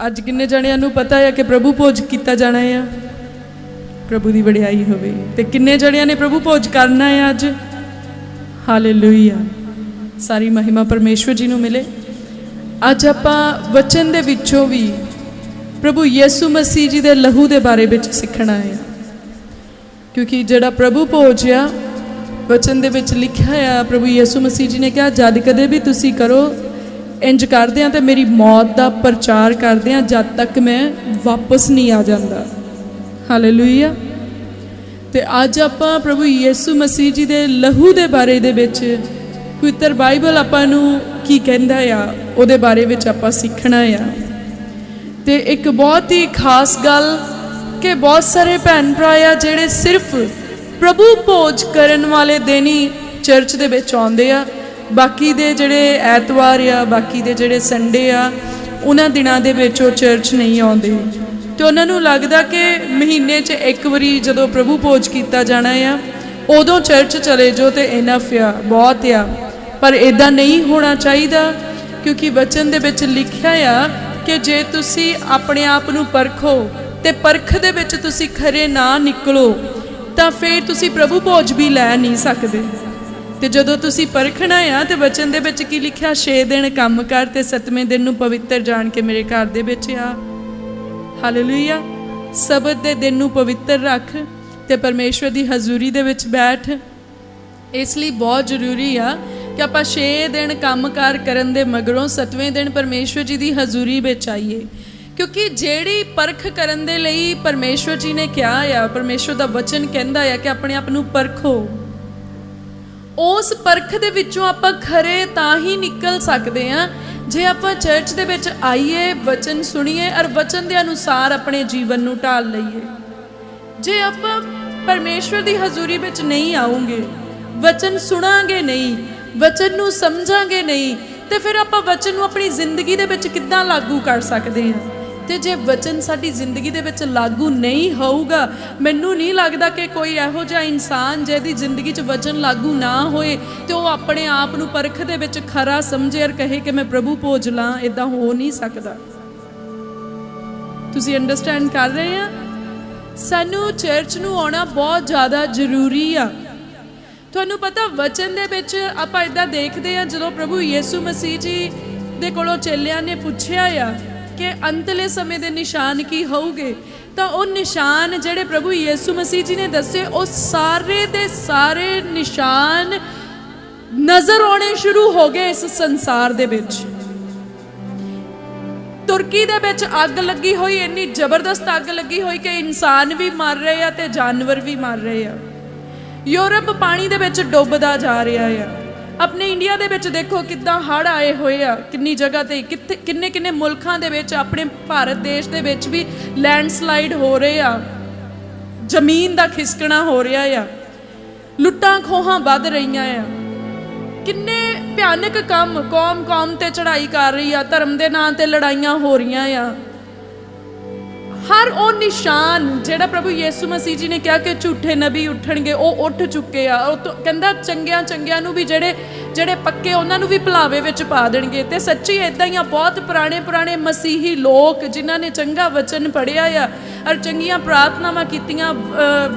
अज किन्ने जणियां नूं पता है कि प्रभु भोज किया जाना है? प्रभु की वडियाई होवे। ते किन्ने जणियां ने प्रभु भोज करना है अज? हालेलुया, सारी महिमा परमेश्वर जी नूं मिले। अज आपां वचन दे विचों भी प्रभु यीशु मसीह जी दे लहू दे बारे विच सीखना है, क्योंकि जिहड़ा प्रभु भोज आ वचन दे विच लिखिया है, प्रभु यीशु मसीह जी ने कहा जद कदे भी तुसी करो इंज करदे आ ते मेरी मौत का प्रचार करदे आ जद तक मैं वापस नहीं आ जाता। हालेलुया। ते अज आपां प्रभु यीशु मसीह जी दे लहू दे बारे दे विच पवित्र बाइबल आपां नूं की कहंदा आ उहदे बारे विच आपां सीखना आ। ते एक बहुत ही खास गल कि बहुत सारे भैन भरा आ जिहड़े सिर्फ प्रभु भोज करन वाले दिन ही चर्च दे विच आउंदे आ, बाकी दे जिहड़े ऐतवार आ बाकी दे जिहड़े संडे आ उन्हां दिनां दे विच ओह चर्च नहीं आउंदे। ते उन्हां नूं लगदा कि महीने च एक वारी जदों प्रभु भोज कीता जाना आ उदों चर्च चले जाओ तो इनफ आ, बहुत आ। पर इदां नहीं होना चाहिए, क्योंकि वचन दे विच लिखिया आ कि जे तुसी अपने आप नूं परखो ते परख दे विच तुसी खरे ना निकलो तां फिर तुसी प्रभु भोज भी लै नहीं सकदे। ते जदों तुसी परखना आ तो वचन दे विच की लिखिया 6 दिन काम कर ते 7वें दिन नूं पवित्र जान के मेरे घर दे विच आ। हालेलुया। सबत दे दिन नूं पवित्र रख ते परमेश्वर दी हजूरी दे विच बैठ। इसलिए बहुत जरूरी आ कि आपां 6 दिन काम कार करन दे मगरों 7वें दिन परमेश्वर जी दी हजूरी विच आईए, क्योंकि जेड़ी परख करन दे लई परमेश्वर जी ने कहा आ, परमेश्वर दा वचन कहंदा आ कि अपने आप नूं परखो। उस परख दे विचों आपां खरे तां ही निकल सकते हैं जे आपां चर्च दे विच आईए, वचन सुनिए और वचन दे अनुसार अपने जीवन नूं ढाल लईए। जे आपां परमेश्वर दी हजूरी विच नहीं आऊंगे, वचन सुनांगे नहीं, वचन नूं समझांगे नहीं, तो फिर आपां वचन नूं अपनी जिंदगी दे विच किद्दां लागू कर सकते हैं? तो जे वचन साडी जिंदगी दे विच लागू नहीं होऊगा, मैनूं नहीं लगदा कि कोई इहो जिहा इंसान जिहदी जिंदगी च वचन लागू ना होए तो वह अपने आप नूं परख दे विच खरा समझे और कहे कि मैं प्रभु भोज लां। इदां हो नहीं सकदा। तुसीं अंडरस्टैंड कर रहे हैं? सानूं चर्च नूं आउणा बहुत ज़्यादा जरूरी आ। तुहानूं पता वचन दे विच आपां इदां देखदे आ, जदों प्रभु यीशु मसीह जी दे कोलों चेलियां ने पुछया आ कि अंतले समय दे निशान की होऊगे, तो वह निशान जिहड़े प्रभु यीशु मसीह जी ने दसे वो सारे दे सारे निशान नज़र आने शुरू हो गए इस संसार दे विच। तुर्की दे विच अग लगी हुई, इन्नी जबरदस्त अग लगी हुई कि इंसान भी मर रहे आ ते जानवर भी मर रहे आ। यूरोप पानी दे विच डुबदा जा रहा है। अपने इंडिया दे विच देखो किद्दां हड़ आए हुए आ, किन्नी जगह ते किन्ने किन्ने मुल्कां दे विच, अपने भारत देश दे विच भी लैंडस्लाइड हो रहे आ, जमीन दा खिसकना हो रहा आ, लुट्टां खोहां वध रहीआं आ, किन्ने भयानक काम कौम कौम ते चढ़ाई कर रही आ, धर्म दे नां ते लड़ाइयां हो रही आ। हर वो निशान जिहड़ा प्रभु यीशु मसीह जी ने कहा कि झूठे नबी उठणगे वो उठ चुके आ। तो कहंदा चंगियां चंगियां नूं भी ਜਿਹੜੇ पक्के उन्हां नूं भी भुलावे विच पा देणगे। ते सच्ची इदां ही बहुत पुराने पुराने मसीही लोग जिन्हां ने चंगा वचन पढ़िया आ और चंगियां प्रार्थनावां कीतियां,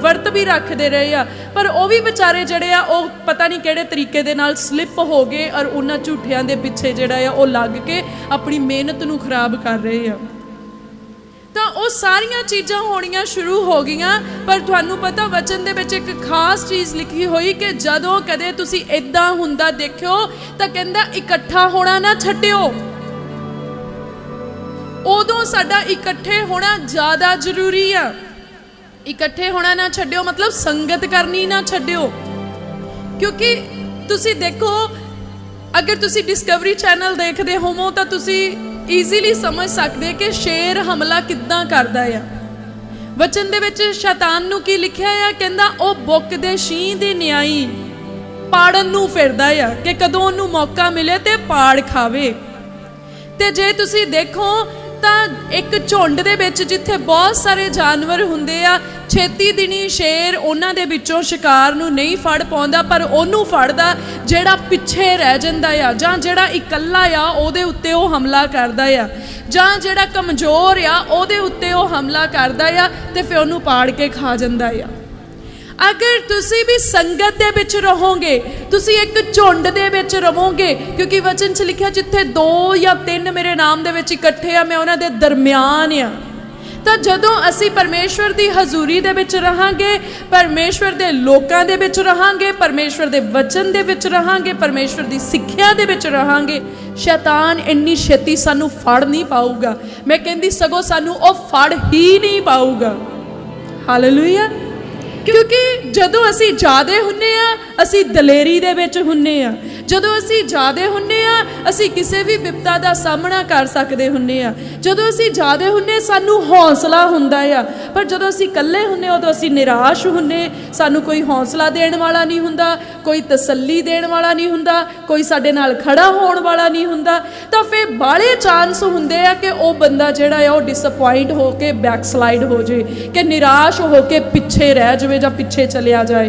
वर्त भी रखते रहे आ, पर वो भी बेचारे जिहड़े आ वो पता नहीं किहड़े तरीके दे नाल स्लिप हो गए और उन्हां झूठियां दे पिछे जिहड़ा आ वो लग के अपनी मेहनत नूं खराब कर रहे आ। तो वो सारिया चीज़ां होनियां शुरू हो गई। पर तुहानूं पता वचन दे विच एक खास चीज़ लिखी हुई कि जदों कदे तुसीं इदां हुंदा देखियो तो कहंदा इकट्ठा होना ना छड्डियो। उदों साडा इकट्ठे होना ज़्यादा जरूरी आ। इकट्ठे होना ना छड्डियो मतलब संगत करनी ना छड्डियो, क्योंकि तुसीं देखो अगर तुसीं डिस्कवरी चैनल देखदे होवो तो तुसीं ईजीली समझ सकते कि शेर हमला किद्दां करदा आ। वचन दे विच शैतान नूं की लिखिया आ, कहंदा ओ बुक दे शीं दी न्याई पाड़न नूं फिरदा आ कि कदों उहनूं मौका मिले ते पाड़ खावे। ते जे तुसीं देखो तां एक झुंड दे विच जिथे बहुत सारे जानवर हुंदे आ, छेती दिनी शेर उन्हां दे विचों शिकार नूं नहीं फड़ पाउंदा, पर ओनूं फड़दा जिहड़ा पिछे रह जांदा आ जां जिहड़ा इकल्ला आ ओहदे उत्ते ओह हमला करदा आ। ਜਾਂ ਜਿਹੜਾ ਕਮਜ਼ੋਰ ਆ ਉਹਦੇ ਉੱਤੇ ਉਹ ਹਮਲਾ ਕਰਦਾ ਆ ਤੇ ਫਿਰ ਉਹਨੂੰ ਪਾੜ ਕੇ ਖਾ ਜਾਂਦਾ ਆ। अगर तुसी भी संगत दे विच रहोगे, तुसी एक झुंड दे विच रहोगे, क्योंकि वचन च लिखिया जिथे 2 या 3 मेरे नाम दे विच इकट्ठे आ मैं उन्हां दे दरम्यान आ। तो जदों असी परमेश्वर की हजूरी दे विच रहांगे, परमेश्वर दे लोकां दे विच रहांगे, परमेश्वर दे वचन दे विच रहांगे, परमेश्वर की सिक्ख्या दे विच रहांगे, शैतान इन्नी छेती सानू फड़ नहीं पाऊगा। मैं कहंदी सगों सानू ओ फड़ ही नहीं पाऊगा। हालेलुया। क्योंकि जदों असी ज़्यादा हुन्ने आ असी दलेरी दे विच हुन्ने आ, जदों असी ज़्यादा हुन्ने आ असी किसी भी विपता का सामना कर सकते हुन्ने आ, जदों असी ज़्यादा हुन्ने सानू हौसला हुंदा आ। पर जदों असी कल्ले हुन्ने उदों असी निराश हुन्ने, सानू कोई हौसला देण वाला नहीं हुंदा, कोई तसल्ली देण वाला नहीं हुंदा, कोई साडे नाल खड़ा होण वाला नहीं हुंदा। तो फिर बाले चांस हुंदे आ कि वो बंदा जिहड़ा है वो डिसअपॉइंट हो के बैकस्लाइड हो जाए, कि निराश हो के पिछे रह जाए ਜਾਂ ਪਿੱਛੇ ਚਲਿਆ ਜਾਏ।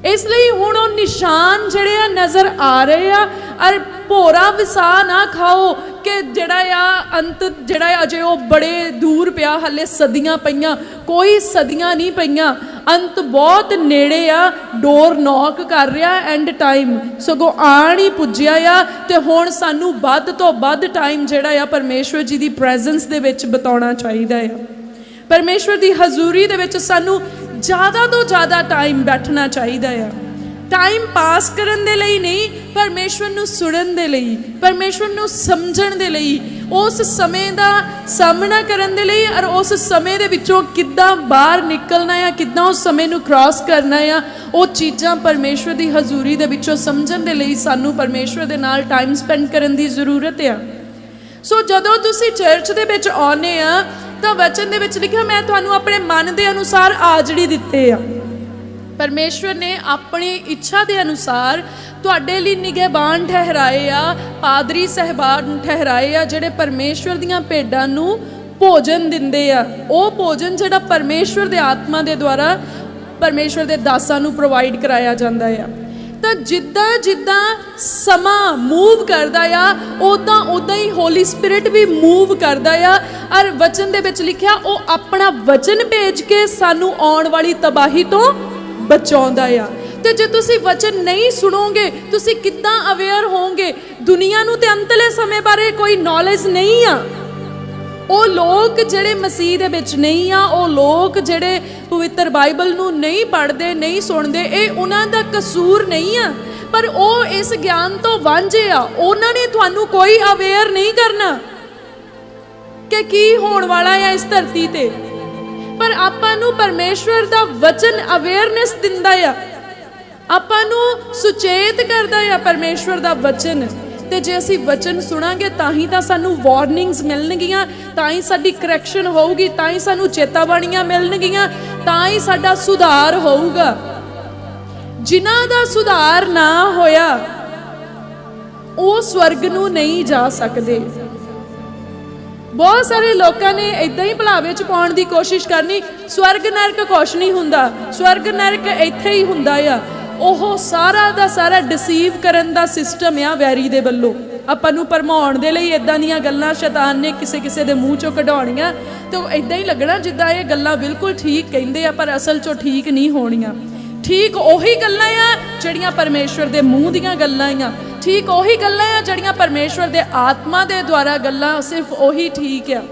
ਇਸ ਲਈ ਹੁਣ ਉਹ ਨਿਸ਼ਾਨ ਜਿਹੜੇ ਆ ਨਜ਼ਰ ਆ ਰਹੇ ਆ, ਔਰ ਭੋਰਾ ਵਿਸਾ ਨਾ ਖਾਓ ਕਿ ਜਿਹੜਾ ਆ ਅੰਤ ਜਿਹੜਾ ਅਜੇ ਉਹ ਬੜੇ ਦੂਰ ਪਿਆ, ਹਲੇ ਸਦੀਆਂ ਪਈਆਂ, ਕੋਈ ਸਦੀਆਂ ਨਹੀਂ ਪਈਆਂ, ਅੰਤ ਬਹੁਤ ਨੇੜੇ ਆ, ਡੋਰ ਨੌਕ ਕਰ ਰਿਹਾ, ਐਂਡ ਟਾਈਮ ਸਗੋਂ ਆਣ ਹੀ ਪੁੱਜਿਆ ਆ। ਤੇ ਹੁਣ ਸਾਨੂੰ ਵੱਧ ਤੋਂ ਵੱਧ ਟਾਈਮ ਜਿਹੜਾ ਆ ਪਰਮੇਸ਼ਵਰ ਜੀ ਦੀ ਪ੍ਰੈਜ਼ੈਂਸ ਦੇ ਵਿੱਚ ਬਿਤਾਉਣਾ ਚਾਹੀਦਾ ਆ। परमेश्वर की हजूरी दे विच सानू ज़्यादा तो ज़्यादा टाइम बैठना चाहिए आ। टाइम पास करन दे लई नहीं, परमेश्वर नू सुनन दे लई, परमेश्वर नू समझण दे लई, उस समय दा सामना करन दे लई, और उस समय दे विचों किद्दां बाहर निकलना है, किद्दां उस समय नू क्रॉस करना है, वो चीज़ां परमेश्वर की हजूरी दे विचों समझण दे लई सानू परमेश्वर दे नाल टाइम स्पेंड करन दी जरूरत है। सो जदों तुसीं चर्च दे विच आउंदे आ तो वचन दे विच लिखिया मैं तुहानू अपने मन के अनुसार आजड़ी दिते आ। परमेश्वर ने अपनी इच्छा के अनुसार तुहाडे लई निगहबान ठहराए आ, पादरी सहबान ठहराए आ, जिहड़े परमेश्वर दीआं भेडां नू भोजन दिंदे आ। वो भोजन जिहड़ा परमेश्वर दे आत्मा दे द्वारा परमेश्वर दे दासां नू प्रोवाइड कराया जांदा आ। तो जिद्दां जिद्दां समा मूव करदा आ उदां उदां ही होली स्पिरिट भी मूव करदा आ। और वचन दे विच लिखिया वो अपना वचन भेज के सानू आउण वाली तबाही तो बचाउंदा आ। ते जे तुसी वचन नहीं सुनोगे तुसी किद्दां अवेयर होंगे? दुनिया नू ते अंतले समय बारे कोई नॉलेज नहीं आ। वो लोग जिहड़े मसीह दे विच नहीं आ, वो लोग जिहड़े पवित्र बाइबल नू नहीं पढ़ते नहीं सुनते, ये उन्हां दा कसूर नहीं आ, पर वो इस ज्ञान तो वांझे आ। उन्हां ने तुहानू कोई अवेयर नहीं करना कि की होण वाला है इस धरती ते, पर आपां नू परमेश्वर दा वचन अवेयरनेस दिंदा आ, आपां नू सुचेत करदा आ परमेश्वर दा वचन। ते जे असी वचन सुनांगे तां ही तां सानू वार्निंग्स मिलणगियां, तां ही साडी करैक्शन होऊगी, तां ही सानू चेतावनियां मिलणगियां, तां ही साडा सुधार होऊगा। जिन्हां दा सुधार ना होया वो स्वर्ग नू नहीं जा सकदे। बहुत सारे लोगों ने इदां ही भुलावे च पाउण दी कोशिश करनी, स्वर्ग नरक कुछ नहीं हुंदा, स्वर्ग नरक इत्थे ही हुंदा आ। ओह सारा दा सारा डिसीव करन दा सिस्टम आ वैरी दे वल्लों, आपां नू भरमाउण दे लई इदां दीयां गल्लां शैतान ने किसे किसे दे मूँह चों कढाउणीआं, ते इदां ही लगना जिद्दां ये गल्लां बिल्कुल ठीक कहिंदे आ, पर असल चों ठीक नहीं होणीआं। ठीक उही गल्लां आ जिहड़ियां परमेश्वर दे मूँह दीयां गल्लां आ, ठीक उही गल्लां आ जिहड़ियां परमेश्वर दे आत्मा दे द्वारा गल्लां, सिर्फ उही ठीक आ।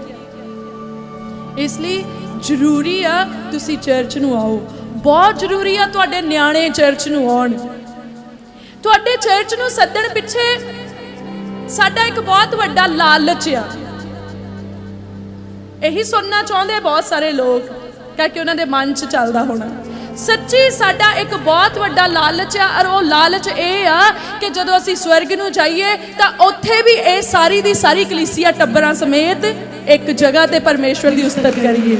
इसलिए जरूरी आ तुसी चर्च नू आओ, बहुत जरूरी आ तुहाडे न्याणे चर्च नू आउण। तुहाडे चर्च नू सद्दण पिछे साडा एक बहुत वड्डा लालच आ। यही सुनना चाहुंदे बहुत सारे लोग, क्योंकि उन्हां दे मन च चलदा होना। सच्ची साडा एक बहुत वड्डा लालच आ, और वो लालच ये आ कि जदों असीं स्वर्ग नू जाइए तां उत्थे भी ये सारी दी सारी कलीसिया टब्बरां समेत एक जगह ते परमेश्वर दी उस्तत करिए।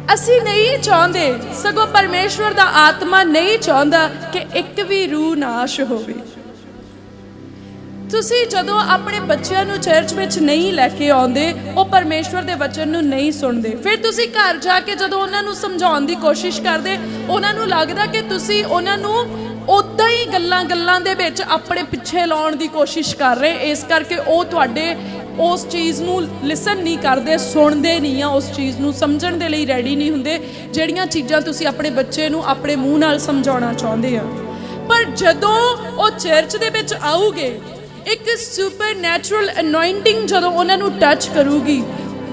असी नहीं चाहते, सगों परमेश्वर दा आत्मा नहीं चाहता कि एक भी रूह नाश होवे। ਤੁਸੀਂ ਜਦੋਂ ਆਪਣੇ ਬੱਚਿਆਂ ਨੂੰ ਚਰਚ ਵਿੱਚ ਨਹੀਂ ਲੈ ਕੇ ਆਉਂਦੇ, ਉਹ ਪਰਮੇਸ਼ਵਰ ਦੇ ਵਚਨ ਨੂੰ ਨਹੀਂ ਸੁਣਦੇ, ਫਿਰ ਤੁਸੀਂ ਘਰ ਜਾ ਕੇ ਜਦੋਂ ਉਹਨਾਂ ਨੂੰ ਸਮਝਾਉਣ ਦੀ ਕੋਸ਼ਿਸ਼ ਕਰਦੇ, ਉਹਨਾਂ ਨੂੰ ਲੱਗਦਾ ਕਿ ਤੁਸੀਂ ਉਹਨਾਂ ਨੂੰ ਉੱਦਾਂ ਹੀ ਗੱਲਾਂ ਦੇ ਵਿੱਚ ਆਪਣੇ ਪਿੱਛੇ ਲਾਉਣ ਦੀ ਕੋਸ਼ਿਸ਼ ਕਰ ਰਹੇ। ਇਸ ਕਰਕੇ ਉਹ ਤੁਹਾਡੇ ਉਸ ਚੀਜ਼ ਨੂੰ ਲਿਸਨ ਨਹੀਂ ਕਰਦੇ, ਸੁਣਦੇ ਨਹੀਂ ਆ, ਉਸ ਚੀਜ਼ ਨੂੰ ਸਮਝਣ ਦੇ ਲਈ ਰੈਡੀ ਨਹੀਂ ਹੁੰਦੇ, ਜਿਹੜੀਆਂ ਚੀਜ਼ਾਂ ਤੁਸੀਂ ਆਪਣੇ ਬੱਚੇ ਨੂੰ ਆਪਣੇ ਮੂੰਹ ਨਾਲ ਸਮਝਾਉਣਾ ਚਾਹੁੰਦੇ ਆ। ਪਰ ਜਦੋਂ ਉਹ ਚਰਚ ਦੇ ਵਿੱਚ ਆਊਗੇ, ਇੱਕ ਸੁਪਰਨੈਚੁਰਲ ਅਨੋਇੰਟਿੰਗ ਜਦੋਂ ਉਹਨਾਂ ਨੂੰ ਟੱਚ ਕਰੂਗੀ,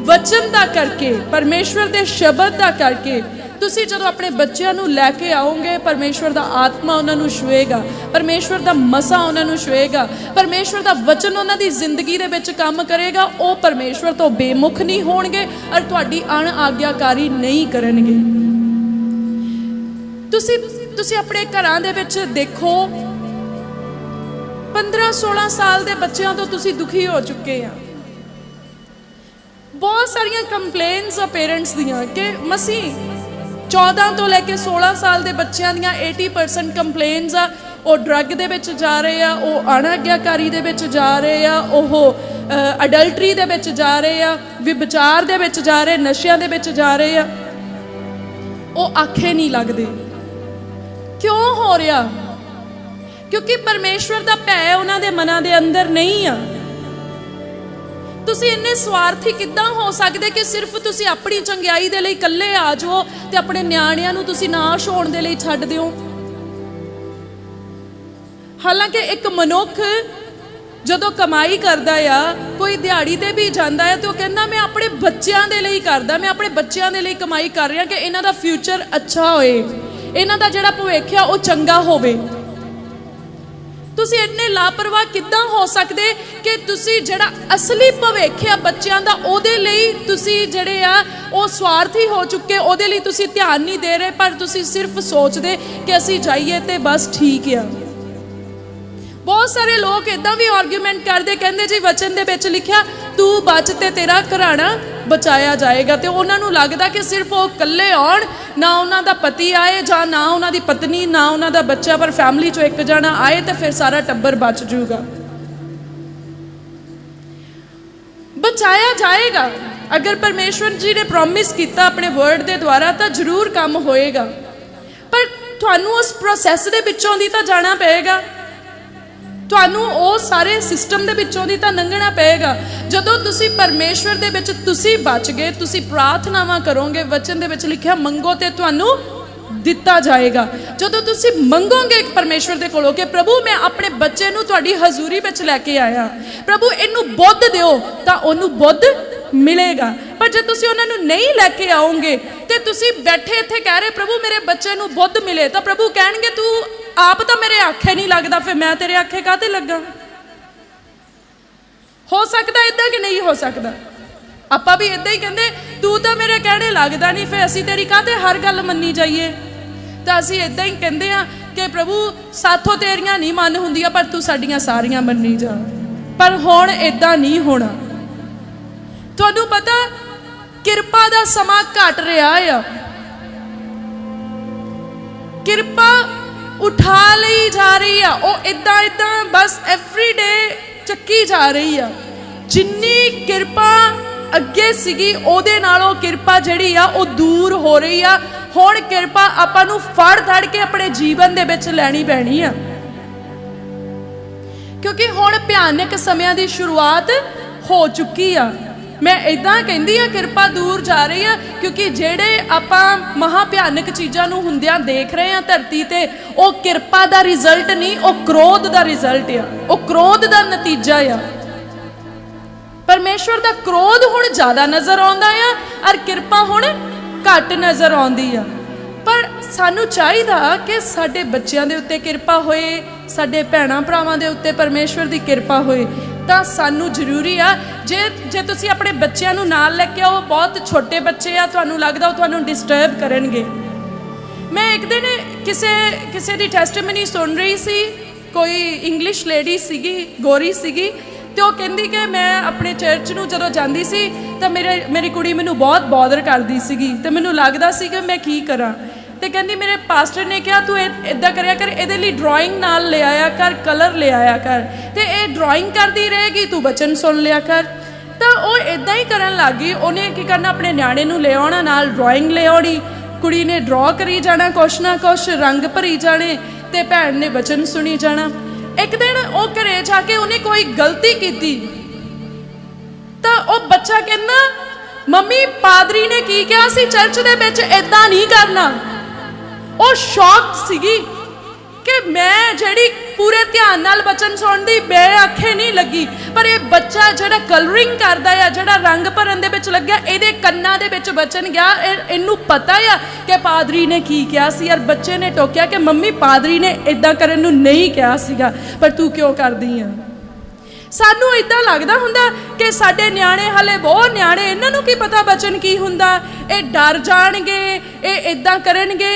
ਵਚਨ ਦਾ ਕਰਕੇ, ਪਰਮੇਸ਼ਵਰ ਦੇ ਸ਼ਬਦ ਦਾ ਕਰਕੇ, ਤੁਸੀਂ ਜਦੋਂ ਆਪਣੇ ਬੱਚਿਆਂ ਨੂੰ ਲੈ ਕੇ ਆਓਗੇ, ਪਰਮੇਸ਼ਵਰ ਦਾ ਆਤਮਾ ਉਹਨਾਂ ਨੂੰ ਛੂਏਗਾ, ਪਰਮੇਸ਼ਵਰ ਦਾ ਮਸਾ ਉਹਨਾਂ ਨੂੰ ਛੂਏਗਾ, ਪਰਮੇਸ਼ਵਰ ਦਾ ਵਚਨ ਉਹਨਾਂ ਦੀ ਜ਼ਿੰਦਗੀ ਦੇ ਵਿੱਚ ਕੰਮ ਕਰੇਗਾ। ਉਹ ਪਰਮੇਸ਼ਵਰ ਤੋਂ ਬੇਮੁਖ ਨਹੀਂ ਹੋਣਗੇ ਔਰ ਤੁਹਾਡੀ ਅਣ ਆਗਿਆਕਾਰੀ ਨਹੀਂ ਕਰਨਗੇ। ਤੁਸੀਂ ਆਪਣੇ ਘਰਾਂ ਦੇ ਵਿੱਚ ਦੇਖੋ, 15-16 ਸਾਲ ਦੇ ਬੱਚਿਆਂ ਤੋਂ ਤੁਸੀਂ ਦੁਖੀ ਹੋ ਚੁੱਕੇ ਆ। ਬਹੁਤ ਸਾਰੀਆਂ ਕੰਪਲੇਨਸ ਆ ਪੇਰੈਂਟਸ ਦੀਆਂ ਕਿ ਮਸੀਂ 14 ਤੋਂ ਲੈ ਕੇ 16 ਸਾਲ ਦੇ ਬੱਚਿਆਂ ਦੀਆਂ 80% ਕੰਪਲੇਨਸ ਆ, ਉਹ ਡਰੱਗ ਦੇ ਵਿੱਚ ਜਾ ਰਹੇ ਆ, ਉਹ ਅਣਆਗਿਆਕਾਰੀ ਦੇ ਵਿੱਚ ਜਾ ਰਹੇ ਆ, ਉਹ ਅਡਲਟਰੀ ਦੇ ਵਿੱਚ ਜਾ ਰਹੇ ਆ, ਵਿਭਚਾਰ ਦੇ ਵਿੱਚ ਜਾ ਰਹੇ, ਨਸ਼ਿਆਂ ਦੇ ਵਿੱਚ ਜਾ ਰਹੇ ਆ। ਉਹ ਆਖੇ ਨਹੀਂ ਲੱਗਦੇ। ਕਿਉਂ ਹੋ ਰਿਹਾ? ਕਿਉਂਕਿ ਪਰਮੇਸ਼ਵਰ ਦਾ ਭੈ ਉਹਨਾਂ ਦੇ ਮਨਾਂ ਦੇ ਅੰਦਰ ਨਹੀਂ ਆ। ਤੁਸੀਂ ਇੰਨੇ ਸਵਾਰਥੀ ਕਿੱਦਾਂ ਹੋ ਸਕਦੇ ਕਿ ਸਿਰਫ ਤੁਸੀਂ ਆਪਣੀ ਚੰਗਿਆਈ ਦੇ ਲਈ ਇਕੱਲੇ ਆ ਜਾਓ ਤੇ ਆਪਣੇ ਨਿਆਣਿਆਂ ਨੂੰ ਤੁਸੀਂ ਨਾਸ਼ ਹੋਣ ਦੇ ਲਈ ਛੱਡ ਦਿਓ। ਹਾਲਾਂਕਿ ਇੱਕ ਮਨੁੱਖ ਜਦੋਂ ਕਮਾਈ ਕਰਦਾ ਆ, ਕੋਈ ਦਿਹਾੜੀ ਤੇ ਵੀ ਜਾਂਦਾ ਹੈ, ਤੇ ਉਹ ਕਹਿੰਦਾ ਮੈਂ ਆਪਣੇ ਬੱਚਿਆਂ ਦੇ ਲਈ ਕਰਦਾ, ਮੈਂ ਆਪਣੇ ਬੱਚਿਆਂ ਦੇ ਲਈ ਕਮਾਈ ਕਰ ਰਿਹਾ ਕਿ ਇਹਨਾਂ ਦਾ ਫਿਊਚਰ ਅੱਛਾ ਹੋਏ, ਇਹਨਾਂ ਦਾ ਜਿਹੜਾ ਭਵਿੱਖ ਆ ਉਹ ਚੰਗਾ ਹੋਵੇ। ਤੁਸੀਂ ਇੰਨੇ ਲਾਪਰਵਾਹ ਕਿੱਦਾਂ ਹੋ ਸਕਦੇ ਕਿ ਤੁਸੀਂ ਜਿਹੜਾ ਅਸਲੀ ਭਵਿੱਖ ਆ ਬੱਚਿਆਂ ਦਾ, ਉਹਦੇ ਲਈ ਤੁਸੀਂ ਜਿਹੜੇ ਆ ਉਹ ਸਵਾਰਥੀ ਹੋ ਚੁੱਕੇ, ਉਹਦੇ ਲਈ ਤੁਸੀਂ ਧਿਆਨ ਨਹੀਂ ਦੇ ਰਹੇ, ਪਰ ਤੁਸੀਂ ਸਿਰਫ ਸੋਚਦੇ ਕਿ ਅਸੀਂ ਜਾਈਏ ਤੇ ਬਸ ਠੀਕ ਆ। ਬਹੁਤ ਸਾਰੇ ਲੋਕ ਇਦਾਂ ਵੀ ਆਰਗੂਮੈਂਟ ਕਰਦੇ, ਕਹਿੰਦੇ ਜੀ ਵਚਨ ਦੇ ਵਿੱਚ ਲਿਖਿਆ ਤੂੰ ਬਚ ਤੇ ਤੇਰਾ ਘਰਾਣਾ ਬਚਾਇਆ ਜਾਏਗਾ, ਤੇ ਉਹਨਾਂ ਨੂੰ ਲੱਗਦਾ ਕਿ ਸਿਰਫ ਉਹ ਇਕੱਲੇ ਆਉਣ, ਨਾ ਉਹਨਾਂ ਦਾ ਪਤੀ ਆਏ ਜਾਂ ਨਾ ਉਹਨਾਂ ਦੀ ਪਤਨੀ, ਨਾ ਉਹਨਾਂ ਦਾ ਬੱਚਾ, ਪਰ ਫੈਮਿਲੀ ਚੋਂ ਇੱਕ ਜਣਾ ਆਏ ਤੇ ਫਿਰ ਸਾਰਾ ਟੱਬਰ ਬਚ ਜਾਊਗਾ। ਬਚਾਇਆ ਜਾਏਗਾ ਅਗਰ ਪਰਮੇਸ਼ਵਰ ਜੀ ਨੇ ਪ੍ਰੋਮਿਸ ਕੀਤਾ ਆਪਣੇ ਵਰਡ ਦੇ ਦੁਆਰਾ, ਤਾਂ ਜ਼ਰੂਰ ਕੰਮ ਹੋਏਗਾ, ਪਰ ਤੁਹਾਨੂੰ ਉਸ ਪ੍ਰੋਸੈਸ ਦੇ ਵਿੱਚੋਂ ਦੀ ਤਾਂ ਜਾਣਾ ਪਏਗਾ, ਤੁਹਾਨੂੰ ਉਹ ਸਾਰੇ ਸਿਸਟਮ ਦੇ ਵਿੱਚੋਂ ਦੀ ਤਾਂ ਲੰਘਣਾ ਪਏਗਾ। ਜਦੋਂ ਤੁਸੀਂ ਪਰਮੇਸ਼ਵਰ ਦੇ ਵਿੱਚ ਤੁਸੀਂ ਬਚ ਗਏ, ਤੁਸੀਂ ਪ੍ਰਾਰਥਨਾਵਾਂ ਕਰੋਗੇ, ਵਚਨ ਦੇ ਵਿੱਚ ਲਿਖਿਆ ਮੰਗੋ ਤੇ ਤੁਹਾਨੂੰ ਦਿੱਤਾ ਜਾਏਗਾ। ਜਦੋਂ ਤੁਸੀਂ ਮੰਗੋਗੇ ਪਰਮੇਸ਼ਵਰ ਦੇ ਕੋਲੋਂ ਕਿ ਪ੍ਰਭੂ ਮੈਂ ਆਪਣੇ ਬੱਚੇ ਨੂੰ ਤੁਹਾਡੀ ਹਜ਼ੂਰੀ ਵਿੱਚ ਲੈ ਕੇ ਆਇਆ, ਪ੍ਰਭੂ ਇਹਨੂੰ ਬੁੱਧ ਦਿਓ, ਤਾਂ ਉਹਨੂੰ ਬੁੱਧ ਮਿਲੇਗਾ। ਪਰ ਜੇ ਤੁਸੀਂ ਉਹਨਾਂ ਨੂੰ ਨਹੀਂ ਲੈ ਕੇ ਆਓਗੇ ਤੇ ਤੁਸੀਂ ਬੈਠੇ ਇੱਥੇ ਕਹਿ ਰਹੇ ਪ੍ਰਭੂ ਮੇਰੇ ਬੱਚੇ ਨੂੰ ਬੁੱਧ ਮਿਲੇ, ਤਾਂ ਪ੍ਰਭੂ ਕਹਿਣਗੇ ਤੂੰ ਆਪ ਤਾਂ ਮੇਰੇ ਆਖੇ ਨਹੀਂ ਲੱਗਦਾ, ਫਿਰ ਮੈਂ ਤੇਰੇ ਆਖੇ ਕਾਹਤੇ ਲੱਗਾ? ਹੋ ਸਕਦਾ ਇਦਾਂ ਕਿ ਨਹੀਂ ਹੋ ਸਕਦਾ? ਆਪਾਂ ਵੀ ਇਦਾਂ ਹੀ ਕਹਿੰਦੇ ਤੂੰ ਤਾਂ ਮੇਰੇ ਕਹਿਣੇ ਲੱਗਦਾ ਨਹੀਂ, ਫਿਰ ਅਸੀਂ ਤੇਰੀ ਕਾਹਤੇ ਹਰ ਗੱਲ ਮੰਨੀ ਜਾਈਏ? ਤਾਂ ਅਸੀਂ ਇਦਾਂ ਹੀ ਕਹਿੰਦੇ ਆ ਕਿ ਪ੍ਰਭੂ ਸਾਥੋਂ ਤੇਰੀਆਂ ਨਹੀਂ ਮੰਨ ਹੁੰਦੀਆਂ, ਪਰ ਤੂੰ ਸਾਡੀਆਂ ਸਾਰੀਆਂ ਮੰਨੀ ਜਾ। ਪਰ ਹੁਣ ਇਦਾਂ ਨਹੀਂ ਹੋਣਾ। ਤੁਹਾਨੂੰ ਪਤਾ ਕਿਰਪਾ ਦਾ ਸਮਾਂ ਘਟ ਰਿਹਾ ਆ, ਕਿਰਪਾ ਉਠਾ ਲਈ ਜਾ ਰਹੀ ਆ, ਉਹ ਇਦਾਂ ਬਸ ਐਵਰੀ ਡੇ ਚੱਕੀ ਜਾ ਰਹੀ ਆ। ਜਿੰਨੀ ਕਿਰਪਾ ਅੱਗੇ ਸੀਗੀ ਉਹਦੇ ਨਾਲੋਂ ਕਿਰਪਾ ਜਿਹੜੀ ਆ ਉਹ ਦੂਰ ਹੋ ਰਹੀ ਆ। ਹੁਣ ਕਿਰਪਾ ਆਪਾਂ ਨੂੰ ਫੜ ਧੜ ਕੇ ਆਪਣੇ ਜੀਵਨ ਦੇ ਵਿੱਚ ਲੈਣੀ ਪੈਣੀ ਆ, ਕਿਉਂਕਿ ਹੁਣ ਭਿਆਨਕ ਸਮਿਆਂ ਦੀ ਸ਼ੁਰੂਆਤ ਹੋ ਚੁੱਕੀ ਆ। ਮੈਂ ਇਦਾਂ ਕਹਿੰਦੀ ਆ ਕਿਰਪਾ ਦੂਰ ਜਾ ਰਹੀ ਆ, ਕਿਉਂਕਿ ਜਿਹੜੇ ਆਪਾਂ ਮਹਾ ਭਿਆਨਕ ਚੀਜ਼ਾਂ ਨੂੰ ਹੁੰਦਿਆਂ ਦੇਖ ਰਹੇ ਆ ਧਰਤੀ ਤੇ, ਉਹ ਕਿਰਪਾ ਦਾ ਰਿਜ਼ਲਟ ਨਹੀਂ, ਉਹ ਕ੍ਰੋਧ ਦਾ ਰਿਜ਼ਲਟ ਆ, ਉਹ ਕ੍ਰੋਧ ਦਾ ਨਤੀਜਾ ਆ। ਪਰਮੇਸ਼ਵਰ ਦਾ ਕ੍ਰੋਧ ਹੁਣ ਜ਼ਿਆਦਾ ਨਜ਼ਰ ਆਉਂਦਾ ਆ ਔਰ ਕਿਰਪਾ ਹੁਣ ਘੱਟ ਨਜ਼ਰ ਆਉਂਦੀ ਆ। ਪਰ ਸਾਨੂੰ ਚਾਹੀਦਾ ਕਿ ਸਾਡੇ ਬੱਚਿਆਂ ਦੇ ਉੱਤੇ ਕਿਰਪਾ ਹੋਏ, ਸਾਡੇ ਭੈਣਾਂ ਭਰਾਵਾਂ ਦੇ ਉੱਤੇ ਪਰਮੇਸ਼ਵਰ ਦੀ ਕਿਰਪਾ ਹੋਏ। ਤਾਂ ਸਾਨੂੰ ਜ਼ਰੂਰੀ ਆ, ਜੇ ਤੁਸੀਂ ਆਪਣੇ ਬੱਚਿਆਂ ਨੂੰ ਨਾਲ ਲੈ ਕੇ ਆਓ, ਬਹੁਤ ਛੋਟੇ ਬੱਚੇ ਆ, ਤੁਹਾਨੂੰ ਲੱਗਦਾ ਉਹ ਤੁਹਾਨੂੰ ਡਿਸਟਰਬ ਕਰਨਗੇ। ਮੈਂ ਇੱਕ ਦਿਨ ਕਿਸੇ ਦੀ ਟੈਸਟੀਮਨੀ ਸੁਣ ਰਹੀ ਸੀ, ਕੋਈ ਇੰਗਲਿਸ਼ ਲੇਡੀ ਸੀਗੀ, ਗੋਰੀ ਸੀਗੀ, ਤੇ ਉਹ ਕਹਿੰਦੀ ਕਿ ਮੈਂ ਆਪਣੇ ਚਰਚ ਨੂੰ ਜਦੋਂ ਜਾਂਦੀ ਸੀ ਤਾਂ ਮੇਰੀ ਕੁੜੀ ਮੈਨੂੰ ਬਹੁਤ ਬੌਦਰ ਕਰਦੀ ਸੀਗੀ, ਤੇ ਮੈਨੂੰ ਲੱਗਦਾ ਸੀ ਕਿ ਮੈਂ ਕੀ ਕਰਾਂ। तो कहती मेरे पास्टर ने कहा तू इदा करिया कर, ये लिए ड्राइंग नाल ले आया कर, कलर ले आया कर, तो ये ड्राइंग करती रहेगी, तू बचन सुन लिया कर। तो वह इदा ही करन लग गई। उन्हें की करना, अपने न्याणे नूं ले आउणा, नाल ड्राइंग ले आउणी, कुड़ी ने ड्रॉ करी जाना, कुछ ना कुछ रंग भरी जाने, ते भैन ने बचन सुनी जाना। एक दिन वो घरे जाके उन्हें कोई गलती की, तो वह बच्चा कहना मम्मी पादरी ने की कहा सी चर्च दे विच इदां नहीं करना। वो शॉक सीगी कि मैं जिहड़ी पूरे ध्यान नाल बचन सुनदी मैं आखे नहीं लगी, पर ये बच्चा जिहड़ा कलरिंग करदा है, जिहड़ा रंग भरन दे विच लग्या, इहदे कन्नां दे विच बचन गया, इहनूं पता है कि पादरी ने की कहा सी। यार बच्चे ने टोकिया कि मम्मी पादरी ने इदां करन नूं नहीं कहा सीगा, पर तू क्यों करदी है। सानू इदां लगदा हुंदा कि साडे न्याणे हले बहुत न्याणे, इन्हां नूं की पता बचन की हुंदा, ये डर जाणगे, ये इदां करनगे।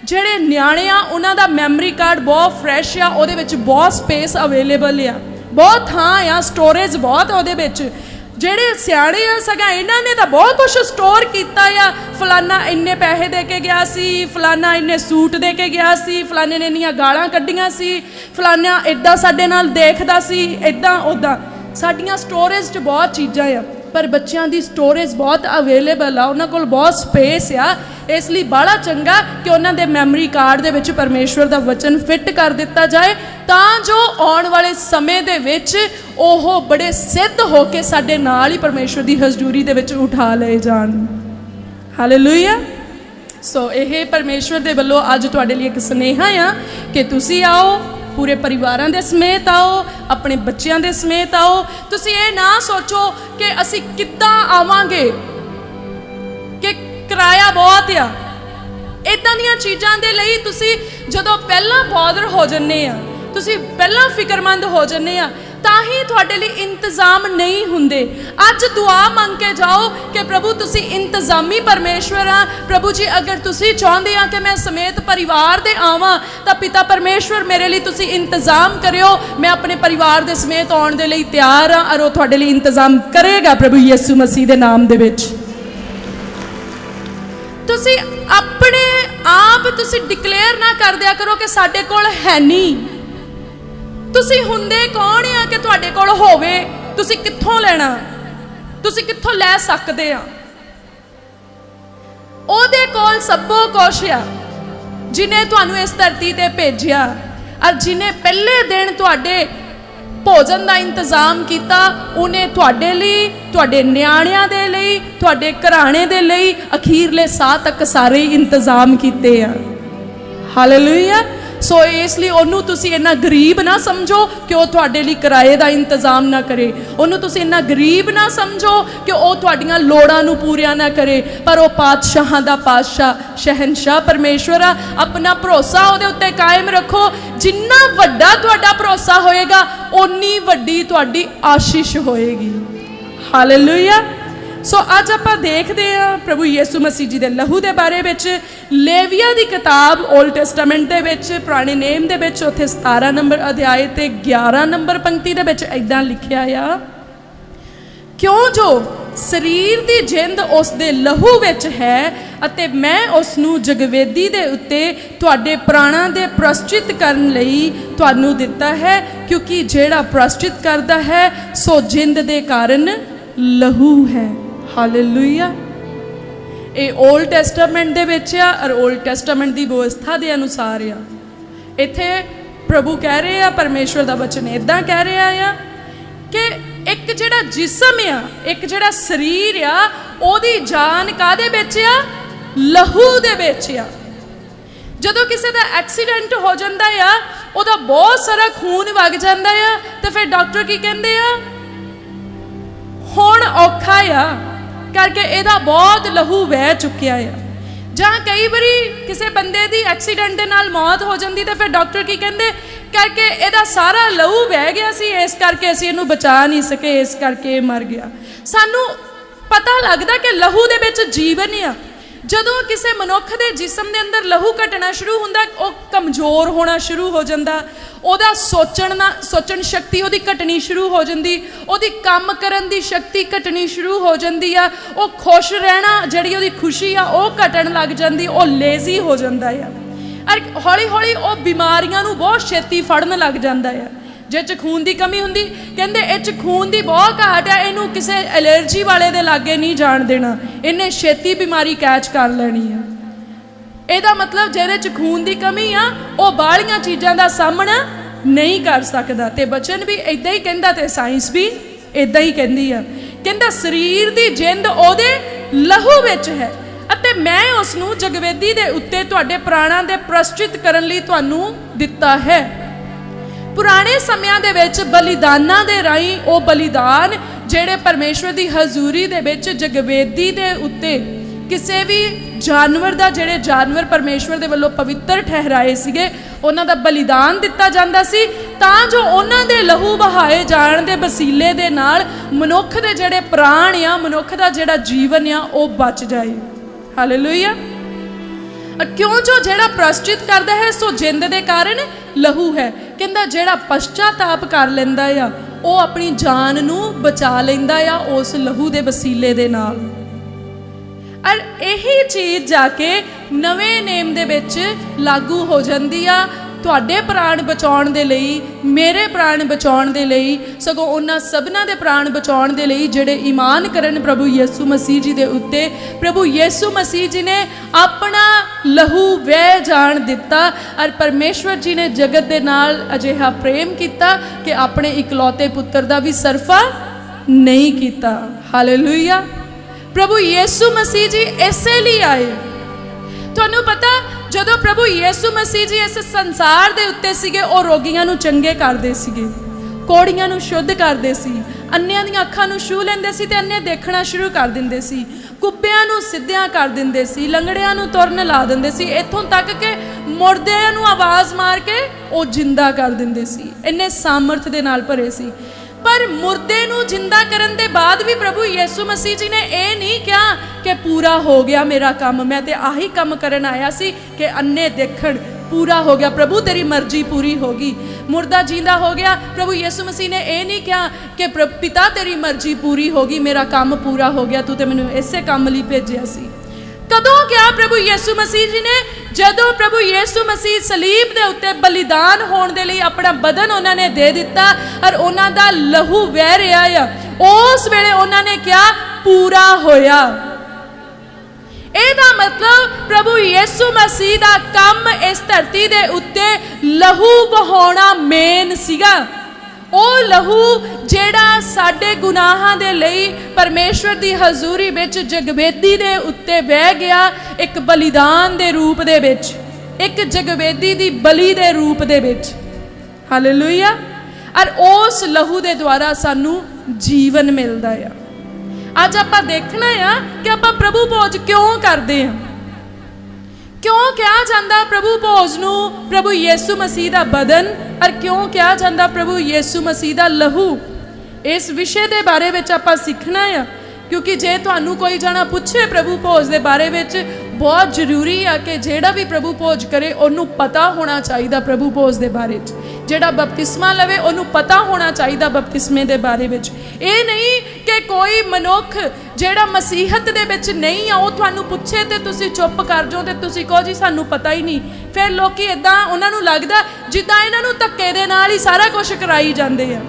ਜਿਹੜੇ ਨਿਆਣੇ ਆ ਉਹਨਾਂ ਦਾ ਮੈਮਰੀ ਕਾਰਡ ਬਹੁਤ ਫਰੈਸ਼ ਆ, ਉਹਦੇ ਵਿੱਚ ਬਹੁਤ ਸਪੇਸ ਅਵੇਲੇਬਲ ਆ, ਬਹੁਤ ਥਾਂ ਆ, ਸਟੋਰੇਜ ਬਹੁਤ ਉਹਦੇ ਵਿੱਚ। ਜਿਹੜੇ ਸਿਆਣੇ ਆ ਸਗਾ ਇਹਨਾਂ ਨੇ ਤਾਂ ਬਹੁਤ ਕੁਝ ਸਟੋਰ ਕੀਤਾ ਆ, ਫਲਾਨਾ ਇੰਨੇ ਪੈਸੇ ਦੇ ਕੇ ਗਿਆ ਸੀ, ਫਲਾਨਾ ਇੰਨੇ ਸੂਟ ਦੇ ਕੇ ਗਿਆ ਸੀ, ਫਲਾਨੇ ਨੇ ਇੰਨੀਆਂ ਗਾਲਾਂ ਕੱਢੀਆਂ ਸੀ, ਫਲਾਨਾ ਇੱਦਾਂ ਸਾਡੇ ਨਾਲ ਦੇਖਦਾ ਸੀ, ਇੱਦਾਂ ਉੱਦਾਂ। ਸਾਡੀਆਂ ਸਟੋਰੇਜ 'ਚ ਬਹੁਤ ਚੀਜ਼ਾਂ ਆ, पर बच्चों की स्टोरेज बहुत अवेलेबल आ, उन्होंने कोल बहुत स्पेस आ। इसलिए बड़ा चंगा कि उन्होंने मैमरी कार्ड दे विच परमेश्वर का वचन फिट कर दिता जाए, तां जो आने वाले समय दे विच ओह बड़े सिद्ध होके साडे नाल ही परमेश्वर की हजूरी दे विच उठा ले जान। हालेलुया। सो यह परमेश्वर दे वल्लों अज तुहाडे लई एक सुनेहा आ कि तुसीं आओ, पूरे परिवारां दे समेत आओ, अपने बच्चों के समेत आओ। तुसीं ये ना सोचो कि असीं किद्दां आवांगे, कि किराया बहुत आ। इदां दीयां चीज़ां दे लई तुसीं जदों पहलां बॉदर हो जन्ने आ, तुसीं पहलां फिक्रमंद हो जन्ने आ, तां ही तुहाडे लई इंतजाम नहीं हुंदे। अज दुआ मंग के जाओ कि प्रभु तुसीं इंतजामी परमेश्वर आ। प्रभु जी अगर तुसीं चाहुंदे आ कि मैं समेत परिवार दे आवां, तां पिता परमेश्वर मेरे लिए तुसीं इंतजाम करियो। मैं अपने परिवार दे समेत आउण दे लई तैयार आ, और वो तुहाडे लई इंतजाम करेगा प्रभु यीशु मसीह दे नाम दे विच। तुसीं अपने आप तुसीं डिक्लेयर ना कर दिया करो कि साडे कोल है नहीं। तुसीं हुंदे कौन आ कि तुहाडे कोल होवे, तुसीं कित्थों लेना, तुसीं कित्थों लै सकदे आ। ओहदे कोल सबो कुछ आ, जिन्हें तुहानूं इस धरती ते भेजिया, और जिन्हें पहले दिन तुहाडे भोजन का इंतजाम किया, उन्हें तुहाडे लई, तुहाडे न्याणिਆਂ दे लई, तुहाडे घराणे दे लई अखीरले साह तक सारे इंतजाम कीते आ। हालेलुया। सो इसलिए उन्होंने तुसीं इन्ना गरीब ना समझो कि वह तुहाडे लई किराए का इंतजाम ना करे, उन्होंने तुसीं इन्ना गरीब ना समझो कि वह तुहाडीआं लोड़ां नूं पूरियां ना करे, पर वह पातशाहां दा पातशाह शहनशाह परमेश्वर आ। अपना भरोसा उहदे उत्ते कायम रखो। जिन्ना वड्डा तुहाडा भरोसा होएगा, उन्नी वड्डी तुहाडी आशीष होएगी। हालेलुया। सो अज आपां देखदे आ प्रभु यीशु मसीह जी दे लहू दे बारे विच। लेविया दी किताब ओल्ड टेस्टामेंट दे विच, पुराने नेम दे विच, उत्थे 17 नंबर अध्याय ते 11 नंबर पंक्ति दे विच इदां लिखिया आ, क्यों जो शरीर दी जिंद उस दे लहू विच है, अते मैं उसनूं जगवेदी दे उत्ते तुहाडे प्राणां दे प्रायश्चित करन लई तुहानूं दिता है, क्योंकि जिहड़ा प्रायश्चित करदा है सो जिंद दे कारण लहू है। हालेलुया। ये ओल्ड टेस्टामेंट दे विच आ, और ओल्ड टेस्टामेंट की व्यवस्था के अनुसार आ। इत्थे प्रभु कह रहे हैं, परमेश्वर का वचन इदां कह रहा है कि एक जिहड़ा जिसम आ, एक जिहड़ा शरीर आ, ओहदी जान काहदे विच आ? लहू दे विच आ। जदों किसी का एक्सीडेंट हो जाता है, उहदा बहुत सारा खून वग जाता है, तो फिर डॉक्टर की कहते हैं, हुण औखा आ करके इहदा बहुत लहू वह चुकिया है। जहाँ कई बारी किसी बंदे की एक्सीडेंट के नाल मौत हो जाती, तो फिर डॉक्टर की कहते करके इहदा सारा लहू बह गया सी, इस करके असीं इहनूं बचा नहीं सके, इस करके मर गया। सानू पता लगता कि लहू दे विच जीवन आ। ਜਦੋਂ ਕਿਸੇ ਮਨੁੱਖ ਦੇ ਜਿਸਮ ਦੇ ਅੰਦਰ ਲਹੂ ਘਟਣਾ ਸ਼ੁਰੂ ਹੁੰਦਾ, ਉਹ ਕਮਜ਼ੋਰ ਹੋਣਾ ਸ਼ੁਰੂ ਹੋ ਜਾਂਦਾ, ਉਹਦਾ ਸੋਚਣ ਸ਼ਕਤੀ ਉਹਦੀ ਘਟਣੀ ਸ਼ੁਰੂ ਹੋ ਜਾਂਦੀ, ਉਹਦੀ ਕੰਮ ਕਰਨ ਦੀ ਸ਼ਕਤੀ ਘਟਣੀ ਸ਼ੁਰੂ ਹੋ ਜਾਂਦੀ ਆ, ਉਹ ਖੁਸ਼ ਰਹਿਣਾ ਜਿਹੜੀ ਉਹਦੀ ਖੁਸ਼ੀ ਆ ਉਹ ਘਟਣ ਲੱਗ ਜਾਂਦੀ, ਉਹ ਲੇਜ਼ੀ ਹੋ ਜਾਂਦਾ ਆ। ਔਰ ਹੌਲੀ ਹੌਲੀ ਉਹ ਬਿਮਾਰੀਆਂ ਨੂੰ ਬਹੁਤ ਛੇਤੀ ਫੜਨ ਲੱਗ ਜਾਂਦਾ ਆ। ਜੇ 'ਚ ਖੂਨ ਦੀ ਕਮੀ ਹੁੰਦੀ, ਕਹਿੰਦੇ ਇਹ 'ਚ ਖੂਨ ਦੀ ਬਹੁਤ ਘਾਟ ਆ, ਇਹਨੂੰ ਕਿਸੇ ਐਲਰਜੀ ਵਾਲੇ ਦੇ ਲਾਗੇ ਨਹੀਂ ਜਾਣ ਦੇਣਾ, ਇਹਨੇ ਛੇਤੀ ਬਿਮਾਰੀ ਕੈਚ ਕਰ ਲੈਣੀ ਆ। ਇਹਦਾ ਮਤਲਬ ਜਿਹਦੇ 'ਚ ਖੂਨ ਦੀ ਕਮੀ ਆ ਉਹ ਬਾਹਲੀਆਂ ਚੀਜ਼ਾਂ ਦਾ ਸਾਹਮਣਾ ਨਹੀਂ ਕਰ ਸਕਦਾ। ਤੇ ਬਚਨ ਵੀ ਇਦਾਂ ਹੀ ਕਹਿੰਦਾ ਤੇ ਸਾਇੰਸ ਵੀ ਇਦਾਂ ਹੀ ਕਹਿੰਦੀ ਆ। ਕਹਿੰਦਾ ਸਰੀਰ ਦੀ ਜਿੰਦ ਉਹਦੇ ਲਹੂ ਵਿੱਚ ਹੈ ਅਤੇ ਮੈਂ ਉਸ ਨੂੰ ਜਗਵੇਦੀ ਦੇ ਉੱਤੇ ਤੁਹਾਡੇ ਪ੍ਰਾਣਾਂ ਦੇ ਪ੍ਰਸ਼ਚਿਤ ਕਰਨ ਲਈ ਤੁਹਾਨੂੰ ਦਿੱਤਾ ਹੈ। ਪੁਰਾਣੇ ਸਮਿਆਂ ਦੇ ਵਿੱਚ ਬਲੀਦਾਨਾਂ ਦੇ ਰਾਹੀਂ ਉਹ ਬਲੀਦਾਨ ਜਿਹੜੇ ਪਰਮੇਸ਼ਵਰ ਦੀ ਹਜ਼ੂਰੀ ਦੇ ਵਿੱਚ ਜਗਵੇਦੀ ਦੇ ਉੱਤੇ ਕਿਸੇ ਵੀ ਜਾਨਵਰ ਦਾ, ਜਿਹੜੇ ਜਾਨਵਰ ਪਰਮੇਸ਼ਵਰ ਦੇ ਵੱਲੋਂ ਪਵਿੱਤਰ ਠਹਿਰਾਏ ਸੀਗੇ, ਉਹਨਾਂ ਦਾ ਬਲੀਦਾਨ ਦਿੱਤਾ ਜਾਂਦਾ ਸੀ ਤਾਂ ਜੋ ਉਹਨਾਂ ਦੇ ਲਹੂ ਬਹਾਏ ਜਾਣ ਦੇ ਵਸੀਲੇ ਦੇ ਨਾਲ ਮਨੁੱਖ ਦੇ ਜਿਹੜੇ ਪ੍ਰਾਣ ਆ, ਮਨੁੱਖ ਦਾ ਜਿਹੜਾ ਜੀਵਨ ਆ ਉਹ ਬਚ ਜਾਏ। ਹਾਲੇਲੂਇਆ। ਕਿਉਂ ਜੋ ਜਿਹੜਾ ਪ੍ਰਸ਼ਚਿਤ ਕਰਦਾ ਹੈ ਸੋ ਜਿੰਦ ਦੇ ਕਾਰਨ ਲਹੂ ਹੈ। ਕਹਿੰਦਾ ਜਿਹੜਾ ਪਛਤਾਤਾਪ ਕਰ ਲੈਂਦਾ ਆ ਉਹ ਆਪਣੀ ਜਾਨ ਨੂੰ ਬਚਾ ਲੈਂਦਾ ਆ ਉਸ ਲਹੂ ਦੇ ਵਸੀਲੇ ਦੇ ਨਾਲ। ਔਰ ਇਹੀ ਚੀਜ਼ ਜਾ ਕੇ ਨਵੇਂ ਨੇਮ ਦੇ ਵਿੱਚ ਲਾਗੂ ਹੋ ਜਾਂਦੀ ਆ ਤੁਹਾਡੇ ਪ੍ਰਾਣ ਬਚਾਉਣ ਦੇ ਲਈ, ਮੇਰੇ ਪ੍ਰਾਣ ਬਚਾਉਣ ਦੇ ਲਈ, ਸਗੋਂ ਉਹਨਾਂ ਸਭਨਾਂ ਦੇ ਪ੍ਰਾਣ ਬਚਾਉਣ ਦੇ ਲਈ ਜਿਹੜੇ ਈਮਾਨ ਕਰਨ ਪ੍ਰਭੂ ਯਿਸੂ ਮਸੀਹ ਜੀ ਦੇ ਉੱਤੇ। ਪ੍ਰਭੂ ਯਿਸੂ ਮਸੀਹ ਜੀ ਨੇ ਆਪਣਾ ਲਹੂ ਵਹਿ ਜਾਣ ਦਿੱਤਾ ਔਰ ਪਰਮੇਸ਼ਵਰ ਜੀ ਨੇ ਜਗਤ ਦੇ ਨਾਲ ਅਜਿਹਾ ਪ੍ਰੇਮ ਕੀਤਾ ਕਿ ਆਪਣੇ ਇਕਲੌਤੇ ਪੁੱਤਰ ਦਾ ਵੀ ਸਰਫਾ ਨਹੀਂ ਕੀਤਾ। ਹਾਲੇਲੂਇਆ। ਪ੍ਰਭੂ ਯਿਸੂ ਮਸੀਹ ਜੀ ਇਸੇ ਲਈ ਆਏ। ਤੁਹਾਨੂੰ ਪਤਾ ਜਦੋਂ ਪ੍ਰਭੂ ਯਿਸੂ ਮਸੀਹ ਜੀ ਇਸ ਸੰਸਾਰ ਦੇ ਉੱਤੇ ਸੀਗੇ, ਉਹ ਰੋਗੀਆਂ ਨੂੰ ਚੰਗੇ ਕਰਦੇ ਸੀਗੇ, ਕੋੜੀਆਂ ਨੂੰ ਸ਼ੁੱਧ ਕਰਦੇ ਸੀ, ਅੰਨਿਆਂ ਦੀਆਂ ਅੱਖਾਂ ਨੂੰ ਛੂਹ ਲੈਂਦੇ ਸੀ ਤੇ ਅੰਨੇ ਦੇਖਣਾ ਸ਼ੁਰੂ ਕਰ ਦਿੰਦੇ ਸੀ, ਕੁੱਬਿਆਂ ਨੂੰ ਸਿੱਧਿਆਂ ਕਰ ਦਿੰਦੇ ਸੀ, ਲੰਗੜਿਆਂ ਨੂੰ ਤੁਰਨ ਲਾ ਦਿੰਦੇ ਸੀ, ਇੱਥੋਂ ਤੱਕ ਕਿ ਮੁਰਦਿਆਂ ਨੂੰ ਆਵਾਜ਼ ਮਾਰ ਕੇ ਉਹ ਜਿੰਦਾ ਕਰ ਦਿੰਦੇ ਸੀ। ਇੰਨੇ ਸਾਮਰਥ ਦੇ ਨਾਲ ਭਰੇ ਸੀ। ਪਰ ਮੁਰਦੇ ਨੂੰ ਜਿੰਦਾ ਕਰਨ ਦੇ ਬਾਅਦ ਵੀ ਪ੍ਰਭੂ ਯਿਸੂ ਮਸੀਹ ਜੀ ਨੇ ਇਹ ਨਹੀਂ ਕਿਹਾ ਕਿ ਪੂਰਾ ਹੋ ਗਿਆ ਮੇਰਾ ਕੰਮ, ਮੈਂ ਤੇ ਆਹੀ ਕੰਮ ਕਰਨ ਆਇਆ ਸੀ ਕਿ ਅੰਨੇ ਦੇਖਣ, ਪੂਰਾ ਹੋ ਗਿਆ ਪ੍ਰਭੂ ਤੇਰੀ ਮਰਜ਼ੀ ਪੂਰੀ ਹੋ ਗਈ। ਮੁਰਦਾ ਜਿੰਦਾ ਹੋ ਗਿਆ। ਪ੍ਰਭੂ ਯਿਸੂ ਮਸੀਹ ਨੇ ਇਹ ਨਹੀਂ ਕਿਹਾ ਕਿ ਪਿਤਾ ਤੇਰੀ ਮਰਜ਼ੀ ਪੂਰੀ ਹੋ ਗਈ, ਮੇਰਾ ਕੰਮ ਪੂਰਾ ਹੋ ਗਿਆ, ਤੂੰ ਤੇ ਮੈਨੂੰ ਇਸੇ ਕੰਮ ਲਈ ਭੇਜਿਆ ਸੀ। ਕਦੋਂ ਕਿਹਾ ਪ੍ਰਭੂ ਯਿਸੂ ਮਸੀਹ ਜੀ ਨੇ? ਜਦੋਂ ਪ੍ਰਭੂ ਯਿਸੂ ਮਸੀਹ ਸਲੀਬ ਦੇ ਉੱਤੇ ਬਲੀਦਾਨ ਹੋਣ ਦੇ ਲਈ ਆਪਣਾ ਬਦਨ ਉਹਨਾਂ ਨੇ ਦੇ ਦਿੱਤਾ ਔਰ ਉਹਨਾਂ ਦਾ ਲਹੂ ਵਹਿ ਰਿਹਾ ਆ, ਉਸ ਵੇਲੇ ਉਹਨਾਂ ਨੇ ਕਿਹਾ ਪੂਰਾ ਹੋਇਆ। ਇਹਦਾ ਮਤਲਬ ਪ੍ਰਭੂ ਯਿਸੂ ਮਸੀਹ ਦਾ ਕੰਮ ਇਸ ਧਰਤੀ ਦੇ ਉੱਤੇ ਲਹੂ ਵਹਾਉਣਾ ਮੇਨ ਸੀਗਾ। ਉਹ ਲਹੂ ਜਿਹੜਾ ਸਾਡੇ ਗੁਨਾਹਾਂ ਦੇ ਲਈ ਪਰਮੇਸ਼ਵਰ ਦੀ ਹਜ਼ੂਰੀ ਵਿੱਚ ਜਗਵੇਦੀ ਦੇ ਉੱਤੇ ਵਹਿ ਗਿਆ, ਇੱਕ ਬਲੀਦਾਨ ਦੇ ਰੂਪ ਦੇ ਵਿੱਚ, ਇੱਕ ਜਗਵੇਦੀ ਦੀ ਬਲੀ ਦੇ ਰੂਪ ਦੇ ਵਿੱਚ। ਹਾਲੇਲੂਇਆ। ਔਰ ਉਸ ਲਹੂ ਦੇ ਦੁਆਰਾ ਸਾਨੂੰ ਜੀਵਨ ਮਿਲਦਾ ਆ। ਅੱਜ ਆਪਾਂ ਦੇਖਣਾ ਆ ਕਿ ਆਪਾਂ ਪ੍ਰਭੂ ਭੋਜ ਕਿਉਂ ਕਰਦੇ ਆ, ਕਿਉਂ ਕਿਹਾ ਜਾਂਦਾ ਪ੍ਰਭੂ ਭੋਜ ਨੂੰ ਪ੍ਰਭੂ ਯਿਸੂ ਮਸੀਹ ਦਾ ਬਦਨ, ਔਰ ਕਿਉਂ ਕਿਹਾ ਜਾਂਦਾ ਪ੍ਰਭੂ ਯਿਸੂ ਮਸੀਹ ਦਾ ਲਹੂ। ਇਸ ਵਿਸ਼ੇ ਦੇ ਬਾਰੇ ਵਿੱਚ ਆਪਾਂ ਸਿੱਖਣਾ ਆ, ਕਿਉਂਕਿ ਜੇ ਤੁਹਾਨੂੰ ਕੋਈ ਜਾਣਾ ਪੁੱਛੇ ਪ੍ਰਭੂ ਭੋਜ ਦੇ ਬਾਰੇ ਵਿੱਚ, ਬਹੁਤ ਜ਼ਰੂਰੀ ਆ ਕਿ ਜਿਹੜਾ ਵੀ ਪ੍ਰਭੂ ਭੋਜ ਕਰੇ ਉਹਨੂੰ ਪਤਾ ਹੋਣਾ ਚਾਹੀਦਾ ਪ੍ਰਭੂ ਭੋਜ ਦੇ ਬਾਰੇ 'ਚ। ਜਿਹੜਾ ਬਪਤਿਸਮਾ ਲਵੇ ਉਹਨੂੰ ਪਤਾ ਹੋਣਾ ਚਾਹੀਦਾ ਬਪਤਿਸਮੇ ਦੇ ਬਾਰੇ ਵਿੱਚ। ਇਹ ਨਹੀਂ ਕਿ ਕੋਈ ਮਨੁੱਖ ਜਿਹੜਾ ਮਸੀਹਤ ਦੇ ਵਿੱਚ ਨਹੀਂ ਆ ਉਹ ਤੁਹਾਨੂੰ ਪੁੱਛੇ ਤੇ ਤੁਸੀਂ ਚੁੱਪ ਕਰ ਜਾਓ ਤੇ ਤੁਸੀਂ ਕਹੋ ਜੀ ਸਾਨੂੰ ਪਤਾ ਹੀ ਨਹੀਂ। ਫਿਰ ਲੋਕੀ ਇਦਾਂ, ਉਹਨਾਂ ਨੂੰ ਲੱਗਦਾ ਜਿੱਦਾਂ ਇਹਨਾਂ ਨੂੰ ਧੱਕੇ ਦੇ ਨਾਲ ਹੀ ਸਾਰਾ ਕੁਝ ਕਰਾਈ ਜਾਂਦੇ ਆ,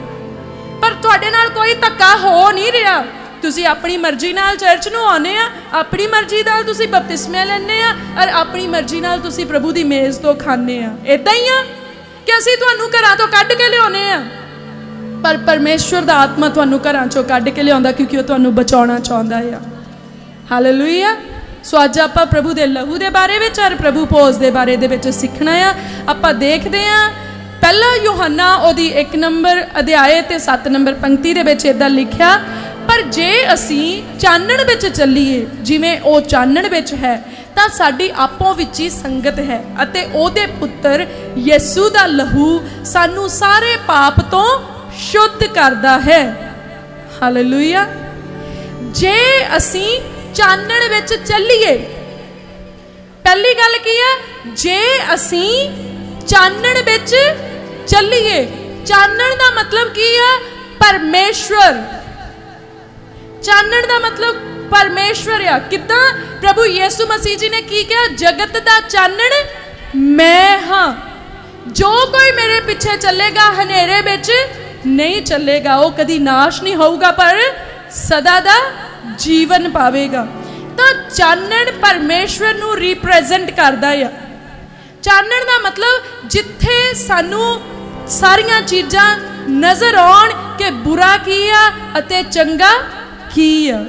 ਪਰ ਤੁਹਾਡੇ ਨਾਲ ਕੋਈ ਧੱਕਾ ਹੋ ਨਹੀਂ ਰਿਹਾ। ਤੁਸੀਂ ਆਪਣੀ ਮਰਜ਼ੀ ਨਾਲ ਚਰਚ ਨੂੰ ਆਉਂਦੇ ਆ, ਆਪਣੀ ਮਰਜ਼ੀ ਨਾਲ ਤੁਸੀਂ ਬਪਤਿਸਮੇ ਲੈਂਦੇ ਆ ਔਰ ਆਪਣੀ ਮਰਜ਼ੀ ਨਾਲ ਤੁਸੀਂ ਪ੍ਰਭੂ ਦੀ ਮੇਜ਼ ਤੋਂ ਖਾਂਦੇ ਆ। ਇਦਾਂ ਹੀ ਆ ਕਿ ਅਸੀਂ ਤੁਹਾਨੂੰ ਘਰਾਂ ਤੋਂ ਕੱਢ ਕੇ ਲਿਆਉਂਦੇ ਆ, ਪਰ ਪਰਮੇਸ਼ਵਰ ਦਾ ਆਤਮਾ ਤੁਹਾਨੂੰ ਘਰਾਂ ਚੋਂ ਕੱਢ ਕੇ ਲਿਆਉਂਦਾ ਕਿਉਂਕਿ ਉਹ ਤੁਹਾਨੂੰ ਬਚਾਉਣਾ ਚਾਹੁੰਦਾ ਆ। ਹਾਲੇਲੂਇਆ। ਸੋ ਅੱਜ ਆਪਾਂ ਪ੍ਰਭੂ ਦੇ ਲਹੂ ਦੇ ਬਾਰੇ ਵਿੱਚ ਔਰ ਪ੍ਰਭੂ ਭੋਜ ਦੇ ਬਾਰੇ ਦੇ ਵਿੱਚ ਸਿੱਖਣਾ ਆ। ਆਪਾਂ ਦੇਖਦੇ ਆ ਪਹਿਲਾ ਯੋਹੰਨਾ ਉਹਦੀ 1 ਨੰਬਰ ਅਧਿਆਏ ਤੇ 7 ਨੰਬਰ ਪੰਕਤੀ ਦੇ ਵਿੱਚ ਇਦਾਂ ਲਿਖਿਆ, ਪਰ ਜੇ ਅਸੀਂ ਚਾਨਣ ਵਿੱਚ ਚੱਲੀਏ ਜਿਵੇਂ ਉਹ ਚਾਨਣ ਵਿੱਚ ਹੈ ਤਾਂ ਸਾਡੀ ਆਪੋ ਵਿੱਚ ਹੀ ਸੰਗਤ ਹੈ ਅਤੇ ਉਹਦੇ ਪੁੱਤਰ ਯਿਸੂ ਦਾ ਲਹੂ ਸਾਨੂੰ ਸਾਰੇ ਪਾਪ ਤੋਂ ਸ਼ੁੱਧ ਕਰਦਾ ਹੈ। ਹਾਲੇਲੂਇਆ। ਜੇ ਅਸੀਂ ਚਾਨਣ ਵਿੱਚ ਚੱਲੀਏ पहली गल की है, जे असी चानण विच चलीए, चानण दा मतलब की है? परमेश्वर। चानण दा मतलब परमेश्वर आ। किदां? प्रभु यीशु मसीह जी ने की कहा? जगत दा चानण मैं हाँ, जो कोई मेरे पीछे चलेगा हनेरे विच नहीं चलेगा, वो कदी नाश नहीं होगा पर सदा दा जीवन पावेगा। तो चानण परमेश्वर नू रिप्रेजेंट करदा है। चानण दा मतलब जिथे सानू सारियां चीज़ां नज़र आउण कि बुरा की आ अते चंगा की आ।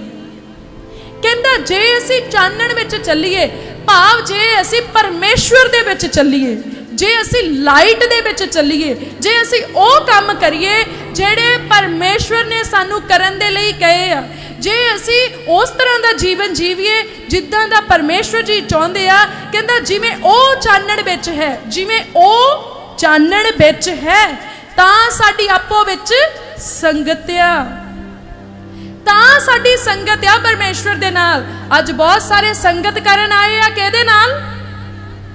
कहंदा जे असी चानण विच चलीए, भाव जे असी परमेश्वर दे विच चलीए, जे असी लाइट दे विच चलीए, जे असी ओ काम करिए जेड़े परमेश्वर ने सानू करन दे लई कहे आ, जे असी उस तरह का जीवन जीवीए जिद्दां दा परमेश्वर जी चाहुंदे आ, कहंदा जिवें ओ चानण विच है, जिवें ओ चानण विच है, तां साडी आपो विच संगत आ, तां साडी संगत आ परमेश्वर दे नाल। अज बहुत सारे संगत करन आए आ किहदे नाल?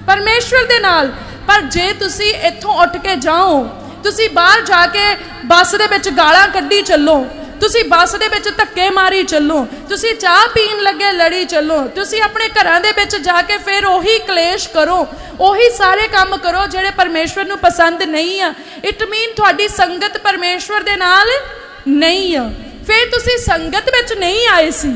परमेश्वर दे नाल। पर जे तुसी इत्थों उठ के जाओ, तुसी बाहर जाके बस दे विच गालां कड्ढी चलो, तुसी बस दे विच धक्के मारी चलो, तुसी चाह पीन लगे लड़ी चलो, तुसी अपने घरां दे विच जाके फिर ओही कलेश करो, ओही सारे काम करो जेड़े परमेश्वर नू पसंद नहीं आ। इट मीन तुहाडी संगत परमेश्वर दे नाल नहीं आ। फिर तुसी संगत विच नहीं आए सी,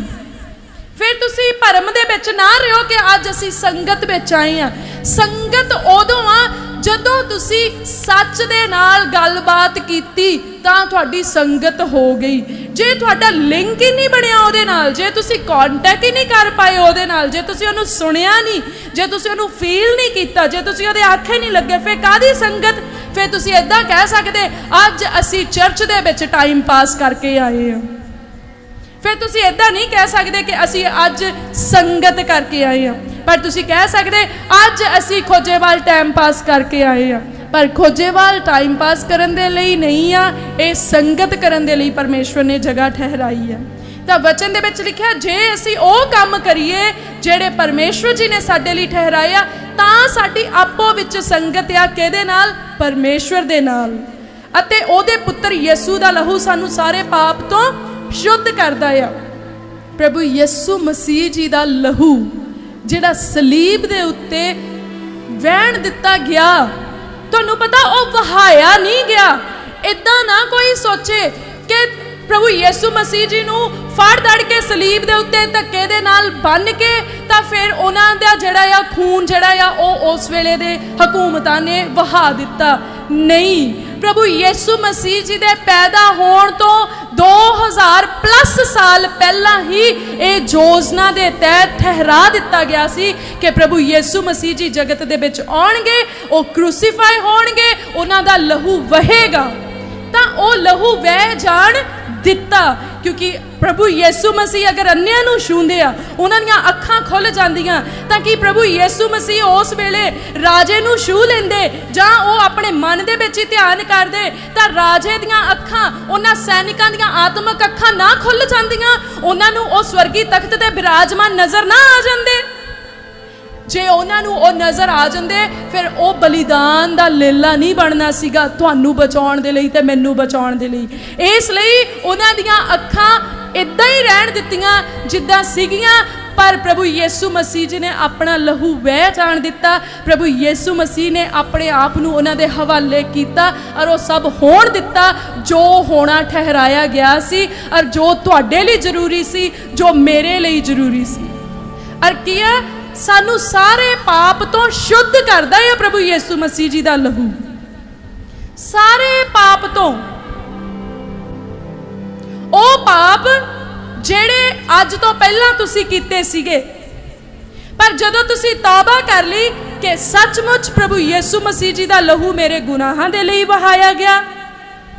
फिर तुसी भरम दे विच ना रहो कि अज असी संगत विच आए आ। संगत उदों आ जदों तुसी सच दे नाल गलबात कीती तां तुहाडी संगत हो गई। जे तुहाडा लिंक ही नहीं बनिया उहदे नाल, जे तुसी कॉन्टैक्ट ही नहीं कर पाए उहदे नाल, जे तुसी उहनूं सुनिया नहीं, जे तुसी उहनूं फील नहीं कीता, जे तुसी उहदे आखे नहीं लगे, फिर काहदी संगत? फिर तुसी इदां कह सकदे अज असी church they which time pass करके आए हैं। फिर तुसी इदां नहीं कह सकदे कि असी अज संगत करके आए हैं, पर तुसी कह सकदे अज असी खोजेवाल टाइम पास करके आए हैं। पर खोजेवाल टाइम पास करन दे लई नहीं आ, ये संगत करन दे लई परमेश्वर ने जगह ठहराई है। तो वचन दे विच लिखिया जे असी ओ काम करिए जेड़े परमेश्वर जी ने साडे लई ठहराए आ, तां साडी आपो विच संगत आ किहदे नाल? परमेश्वर दे नाल। अते ओदे पुत्र यीशु दा लहू सानू सारे पाप तो शुद्ध करदा आ। प्रभु यीशु मसीह जी दा लहू जिहड़ा सलीब दे उत्ते वहन दिता गया, तुहानू पता ओ वहाया नहीं गया। इदां ना कोई सोचे कि प्रभु यीशु मसीह जी नू फड़ दड़ के सलीब दे उत्ते धक्के दे नाल बन के तां फिर उन्हां दा जिहड़ा आ खून जिहड़ा आ ओ उस वेले दे हकूमतां ने वहा दिता। नहीं, प्रभु यीशु मसीह जी दे पैदा होण तो 2000 प्लस साल पहला ही ये योजना दे तहत ठहरा दिता गया सी कि प्रभु यीशु मसीह जी जगत दे विच आउणगे, ओ क्रूसीफाई होणगे, उन्हां दा लहू वहेगा। तां ओ लहू वह जाण दिता, क्योंकि प्रभु यीशु मसीह अगर अन्नियां नूं छूंदे आ, उन्हां दीयां अखां खुल जांदियां, तां कि प्रभु यीशु मसीह उस वेले राजे नूं छू लेंदे जां ओ अपने मन दे विच ही ध्यान करदे तां राजे दीयां अखां, उन्हां सैनिकां दीयां आत्मक अखां ना खुल जांदियां, उन्हां नूं ओ स्वर्गी तख्त ते विराजमान नज़र ना आ जांदे। जे उन्हां नूं ओ नज़र आ जांदे फिर ओ बलिदान दा लेला नहीं बनना सीगा तुहानू बचाउण दे लई ते मैनू बचाउण दे लई। इसलिए उन्हां दीयां अखां इदां ही रहण दित्तियां जिद्दां सीगियां, पर प्रभु यीशु मसीह जी ने अपना लहू वह जान दिता। प्रभु यीशु मसीह ने अपने आप नूं उन्हां दे हवाले कीता और वो सब होण दिता जो होना ठहराया गया सी और जो तुहाडे लई जरूरी सी, जो मेरे लई जरूरी सी। और किया सानू सारे पाप तो शुद्ध करदा है प्रभु यीशु मसीह जी दा लहू, सारे पाप तो। ओ पाप जेड़े अज तो पहला तुसी कीते सीगे, पर जदों तुसी तौबा कर ली कि सचमुच प्रभु यीशु मसीह जी दा लहू मेरे गुनाहां दे लई वहाया गया,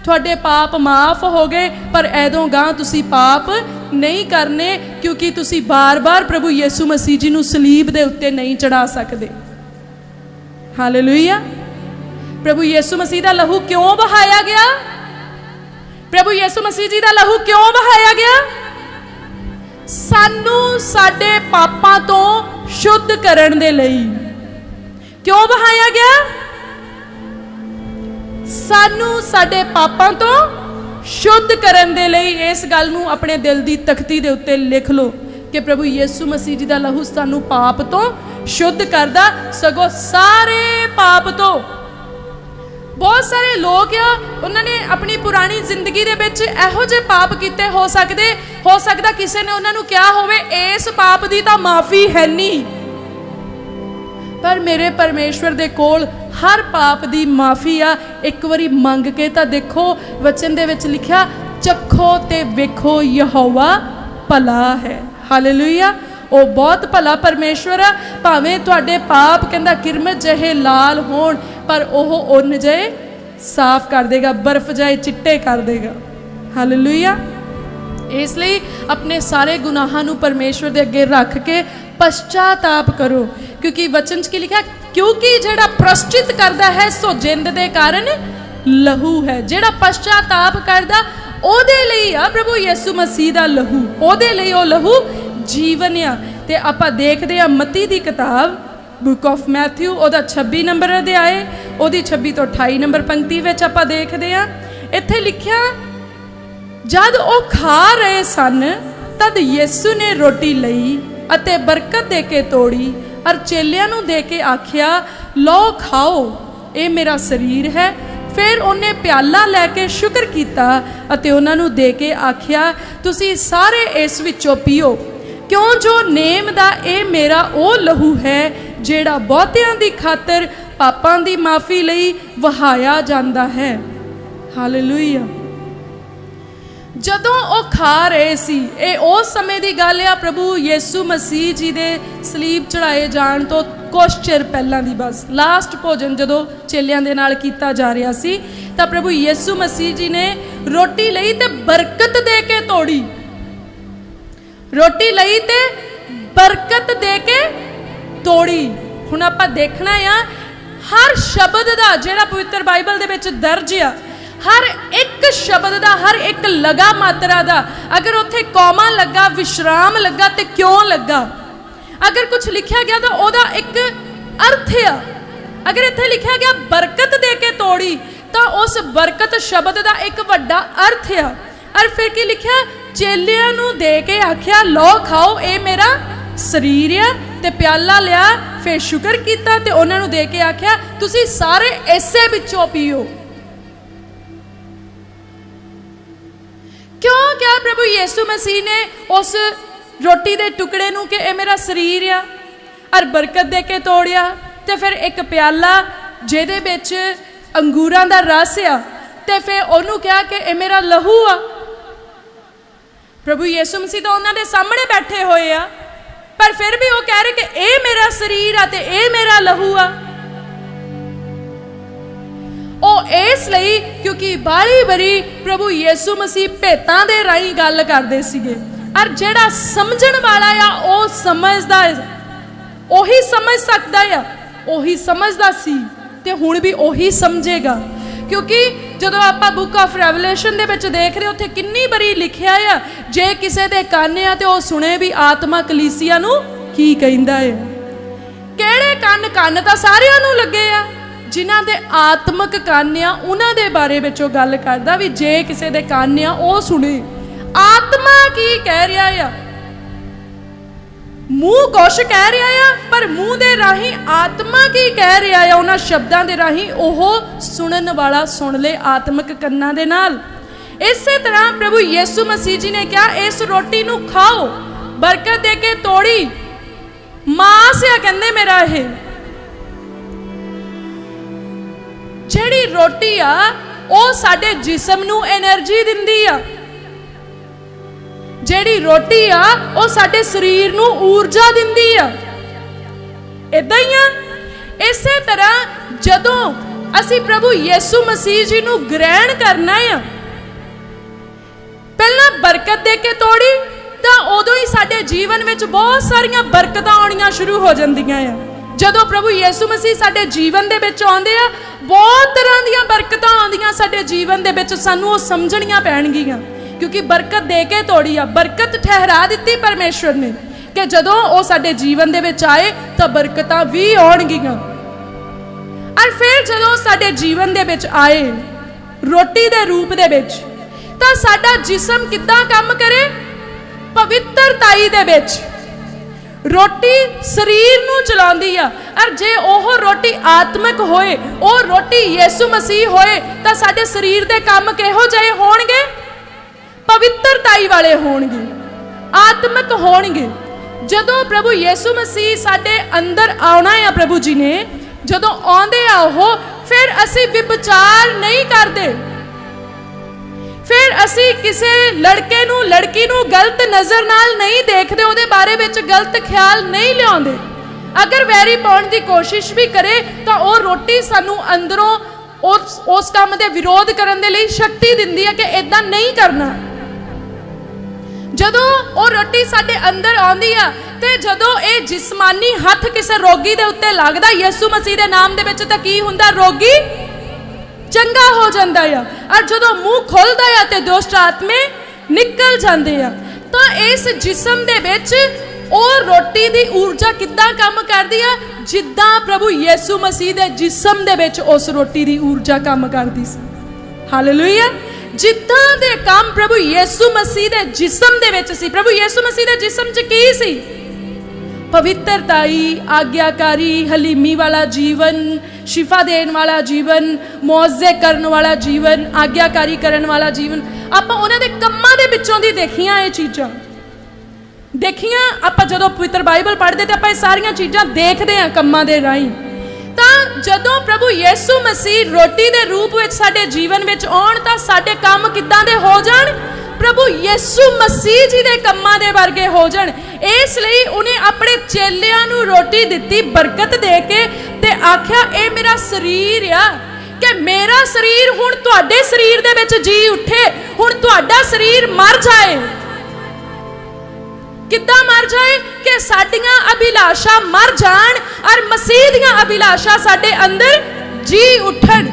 तुहाडे पाप माफ हो गए। पर ऐदों गां तुसी पाप नहीं करने, क्योंकि तुसी बार बार प्रभु यीशु मसीह जी नूं सलीब दे उत्ते नहीं चढ़ा सकदे। हालेलुया। प्रभु यीशु मसीह दा लहू क्यों बहाया गया? प्रभु यीशु मसीह जी दा लहू क्यों बहाया गया? सानू साडे पापां तो शुद्ध करन दे लई। क्यों बहाया गया? सानू साडे पापां तो शुद्ध करन दे लई। इस गल नूं अपने दिल दी तख्ती दे उत्ते लिख लो कि प्रभु यीशु मसीह जी दा लहू सानू पाप तो शुद्ध करदा, सगों सारे पाप तो। बहुत सारे लोग आ उन्होंने अपनी पुरानी जिंदगी दे विच इहो जे पाप कीते, हो सकदा किसी ने उन्होंने क्या होवे इस पाप दी तां माफ़ी है नहीं, पर मेरे परमेश्वर दे कोल हर पाप दी माफ़ी आ। एक बारी मंग के तां देखो, वचन दे विच लिखिया चखो ते वेखो यहोवा भला है। हालेलुया, वो बहुत भला परमेश्वर है। भावें तुहाडे पाप कहंदा किरमत जहे लाल होण, पर ओह उन्न जहे साफ कर देगा, बर्फ जाए चिट्टे कर देगा। हालेलुया, इसलिए अपने सारे गुनाहां नूं परमेश्वर दे अगे रख के पश्चाताप करो, क्योंकि वचन च लिखा क्योंकि जेड़ा प्रश्चित करदा है सो जिंद दे कारण लहू है। जेड़ा पश्चाताप करदा ओदे लई आ प्रभु यीशु मसीह दा लहू, ओदे लई ओ लहू जीवन आ। ते आपां देखदे आ मत्ती दी किताब बुक ऑफ मैथ्यू ओदा 26 नंबर अध्याय ओदी 26 तो 28 नंबर पंक्ति विच आपां देखदे आ, इत्थे लिखिया जद ओ खा रहे सन तद यीशु ने रोटी लई अते बरकत दे के तोड़ी और चेलियां नूं दे के आखिया लो खाओ ये मेरा शरीर है। फिर उन्हें प्याला लैके शुक्र किया अते उन्हां नूं दे के आखिया तुसी सारे इस विचों पीओ, क्यों जो नेम दा ए मेरा ओ लहू है जेड़ा बहुतियां दी खातर पापां दी माफ़ी लई वहाया जांदा है। हालेलुया। जदों ओ खा रहे सी, ये उस समय की गल आ प्रभु यीशु मसीह जी दे सलीब चढ़ाए जाण तो कुछ चिर पहलां दी, बस लास्ट भोजन जदों चेलियां दे नाल कीता जा रहा सी तां प्रभु यीशु मसीह जी ने रोटी लई ते बरकत दे के तोड़ी, रोटी लई ते बरकत दे के तोड़ी। हुण आपां देखना आ हर शब्द दा जिहड़ा पवित्र बाइबल दे विच दर्ज आ, हर एक शब्द दा, हर एक लगा मात्रा दा, अगर उत्थे कौमा लगा विश्राम लगा तो क्यों लगा, अगर कुछ लिखा गया तो ओदा एक अर्थ आ। अगर इत्थे लिखा गया बरकत दे के तोड़ी तो उस बरकत शब्द दा एक वड्डा अर्थ आ। और फिर की लिखा चेलियां नूं दे के आख्या लो खाओ ये मेरा शरीर आ, ते प्याला लिया फिर शुक्र किया ते उन्हां नूं दे के आख्या तुसी सारे इसे विचों पीओ। क्यों क्या प्रभु यीशु मसीह ने उस रोटी के टुकड़े नूं कि यह मेरा शरीर आ और बरकत दे के तोड़िया, तो फिर एक प्याला जिहदे विच अंगूरां दा रस आ, तो फिर उन्होंने कहा कि यह मेरा लहू आ। प्रभु यीशु मसीह तो उन्होंने सामने बैठे हुए आ, पर फिर भी वो कह रहे कि यह मेरा शरीर आ ते यह मेरा लहू आ। इसलिए क्योंकि बारी बारी प्रभु यीशु मसीह भेतां दे राही गल करदे सीगे, और जिहड़ा समझण वाला आ वो समझदा, ओही समझ सकदा आ, ओही समझदा सी ते हुण भी ओही समझेगा। क्योंकि जदों आपां बुक ऑफ रेवलेशन दे विच देख रहे उत्थे किन्नी बारी लिखिया आ जे किसे दे कंन आ ते वो सुणे भी आत्मा कलीसिया नूं की कहिंदा है। किहड़े कंन? कंन तां सारियां नूं लगे आ, जिन्हां दे आत्मक कंन आ उन्हां दे बारे विच गल करदा भी जे किसी दे कंन आ वो सुने आत्मा की कह रहा आ। मूँह कुछ कह रहा आ पर मूँह दे राही आत्मा की कह रहा आ, उन्हां शब्दां दे राही ओह सुनन वाला सुन ले आत्मक कन्नां दे नाल। इसे तरह प्रभु यीशु मसीह जी ने कहा इस रोटी नूं खाओ, बरकत दे के तोड़ी, मांस आ कहंदे मेरा ये। ਜਿਹੜੀ रोटी आ वो साडे जिसम नूं एनर्जी दिंदी आ, ਜਿਹੜੀ रोटी आ वो साडे शरीर नूं ऊर्जा दिंदी आ। इदां ही आ इसे तरह जदों असीं प्रभु यीशु मसीह जी नूं ग्रहण करना आ, पहला बरकत दे के तोड़ी तां उदों ही साडे जीवन विच बहुत सारियां बरकतां आउणियां शुरू हो जांदियां आ। जदों प्रभु यीशु मसीह साडे जीवन दे विच आउंदे आ बहुत तरह दीयां बरकतां आउंदियां साडे जीवन दे विच, सानूं ओह समझणियां पैणगीਆਂ, क्योंकि बरकत दे के तोड़ी आ, बरकत ठहरा दित्ती परमेश्वर ने। कि जदों वो साडे जीवन दे विच आए तो बरकतां भी आउणगीਆਂ। और फिर जदों साडे जीवन दे विच आए रोटी दे रूप दे विच तां साडा जिस्म किद्दां काम करे? पवित्रताई दे विच। रोटी शरीर नूं चलाउंदी आ, और जे ओह रोटी आत्मिक होए, ओ रोटी यीशु मसीह होए तां साडे शरीर दे काम किहो जिहे होणगे? पवित्रताई वाले होणगे, आत्मिक होणगे। जदों प्रभु यीशु मसीह साडे अंदर आउणा है, प्रभु जी ने जदों आउंदे आ ओह, फिर असीं विचार नहीं करदे, फिर असी किसी लड़के नूं लड़की नूं गलत नज़र नाल नहीं देखते, उहदे बारे विच गलत ख्याल नहीं लिआउंदे। अगर वैरी पाउण दी कोशिश भी करे तो वह रोटी सानू अंदरों उस काम दे विरोध करन दे लई शक्ति दिंदी है कि इदां नहीं करना। जदों वो रोटी साडे अंदर आउंदी आ ते जदों ये जिस्मानी हथ किसी रोगी दे उत्ते लगदा यीशु मसीह दे नाम दे विच, तां की हुंदा? रोगी चंगा हो जाता है। और जदों मुंह खुलदा है तो दुष्ट आत्मे निकल जाते हैं। तो इस जिस्म दे विच ओ रोटी दी ऊर्जा किद्दां काम करदी है? जिद्दां प्रभु यीशु मसीह दे जिस्म दे विच उस रोटी दी ऊर्जा काम करदी सी। हालेलुया। जिद्दां दे काम प्रभु यीशु मसीह दे जिस्म दे विच सी। प्रभु यीशु मसीह दे जिस्म च की सी? पवित्रताई, आज्ञाकारी, हलीमी वाला जीवन, शिफा देने वाला जीवन, मुआवजे करने वाला जीवन, आज्ञाकारी करने वाला जीवन। आपां उन्हां दे कम्मां दे विचों दी देखियां ये चीज़ां, देखियां आपां जदों पवित्र बाइबल पढ़दे ते आपां ये सारियां चीज़ां देखदे हां कम्मां दे राहीं। तां जदों प्रभु यीशु मसीह रोटी दे रूप विच साडे जीवन विच आउण तां साडे काम किद्दां दे हो जाण? प्रभु यीशु मसीह जी दे कम्मां दे वर्गे हो जाण। इसलिए उन्हें अपने चेलियां नूं रोटी दित्ती बरकत दे के ते आख्या ए मेरा शरीर आ, कि मेरा शरीर हुण तुहाडे शरीर दे विच जी उठे, हुण तुहाडा शरीर मर जाए। किद्दां मर जाए? कि साडियां अभिलाषा मर जाण और मसीह दियां अभिलाषा साडे अंदर जी उठण।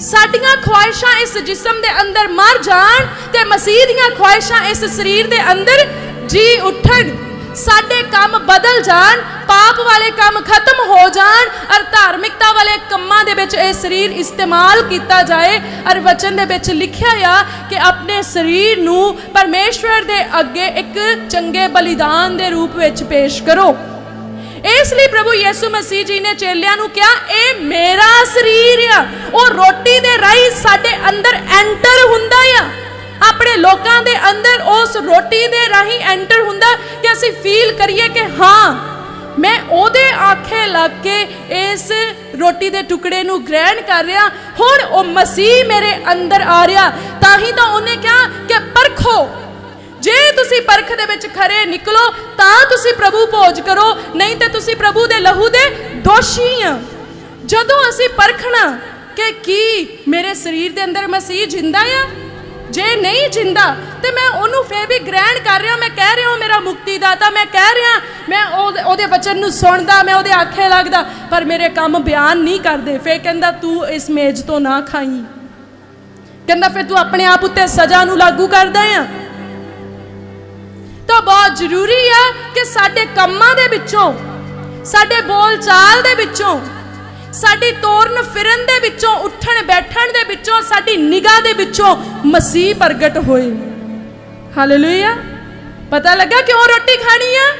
साडियां ख्वाहिशां इस जिस्म दे अंदर मर जाण ते मसीह दियां ख्वाहिशां इस शरीर दे अंदर जी उठण। साडे काम बदल जान, पाप वाले काम खत्म हो जान और धार्मिकता वाले कम्मां दे विच इह शरीर इस्तेमाल किया जाए। और वचन दे विच लिखिया या कि अपने शरीर नूं परमेश्वर दे अगे एक चंगे बलिदान दे रूप विच पेश करो। इसलिए प्रभु यीशु मसीह जी ने चेलियां नूं कहा ए मेरा शरीर आ। वो रोटी दे राही साडे अंदर एंटर हुंदा आ, अपने लोगों के अंदर उस रोटी दे राही एंटर हुंदा कि असी फील करिए कि हाँ मैं ओदे आखे लग के इस रोटी दे टुकड़े नूं ग्रहण कर रहा, हुण ओ मसीह मेरे अंदर आ रहा। ताही तो उन्हें कहा कि परखो, जे तुसी परख दे विच खरे निकलो तां तुसी प्रभु भोज करो, नहीं तो तुसी प्रभु दे लहू दे दोषी आ। जदों असी परखना कि की मेरे शरीर दे अंदर मसीह जिंदा आ, जे नहीं जिंदा तो मैं उन्होंने फिर भी ग्रहण कर रहा, मैं कह रहा हूँ मेरा मुक्तिदाता, मैं कह रहा मैं ओदे वचन नूं सुनदा, मैं ओदे आखे लगदा, पर मेरे काम बयान नहीं करते। फिर कहंदा तू इस मेज तो ना खाई, कहंदा फिर तू अपने आप उत्ते सज़ा नूं लागू करदा है। तो बहुत जरूरी है कि साडे कम्मां दे विचों, साडे बोल चाल दे विचों, साडी तोरन फिरन दे विचों, उठण बैठण दे विचों, साडी निगाह दे विचों मसीह प्रगट होए। हालेलुया। पता लगा क्यों रोटी खानी है?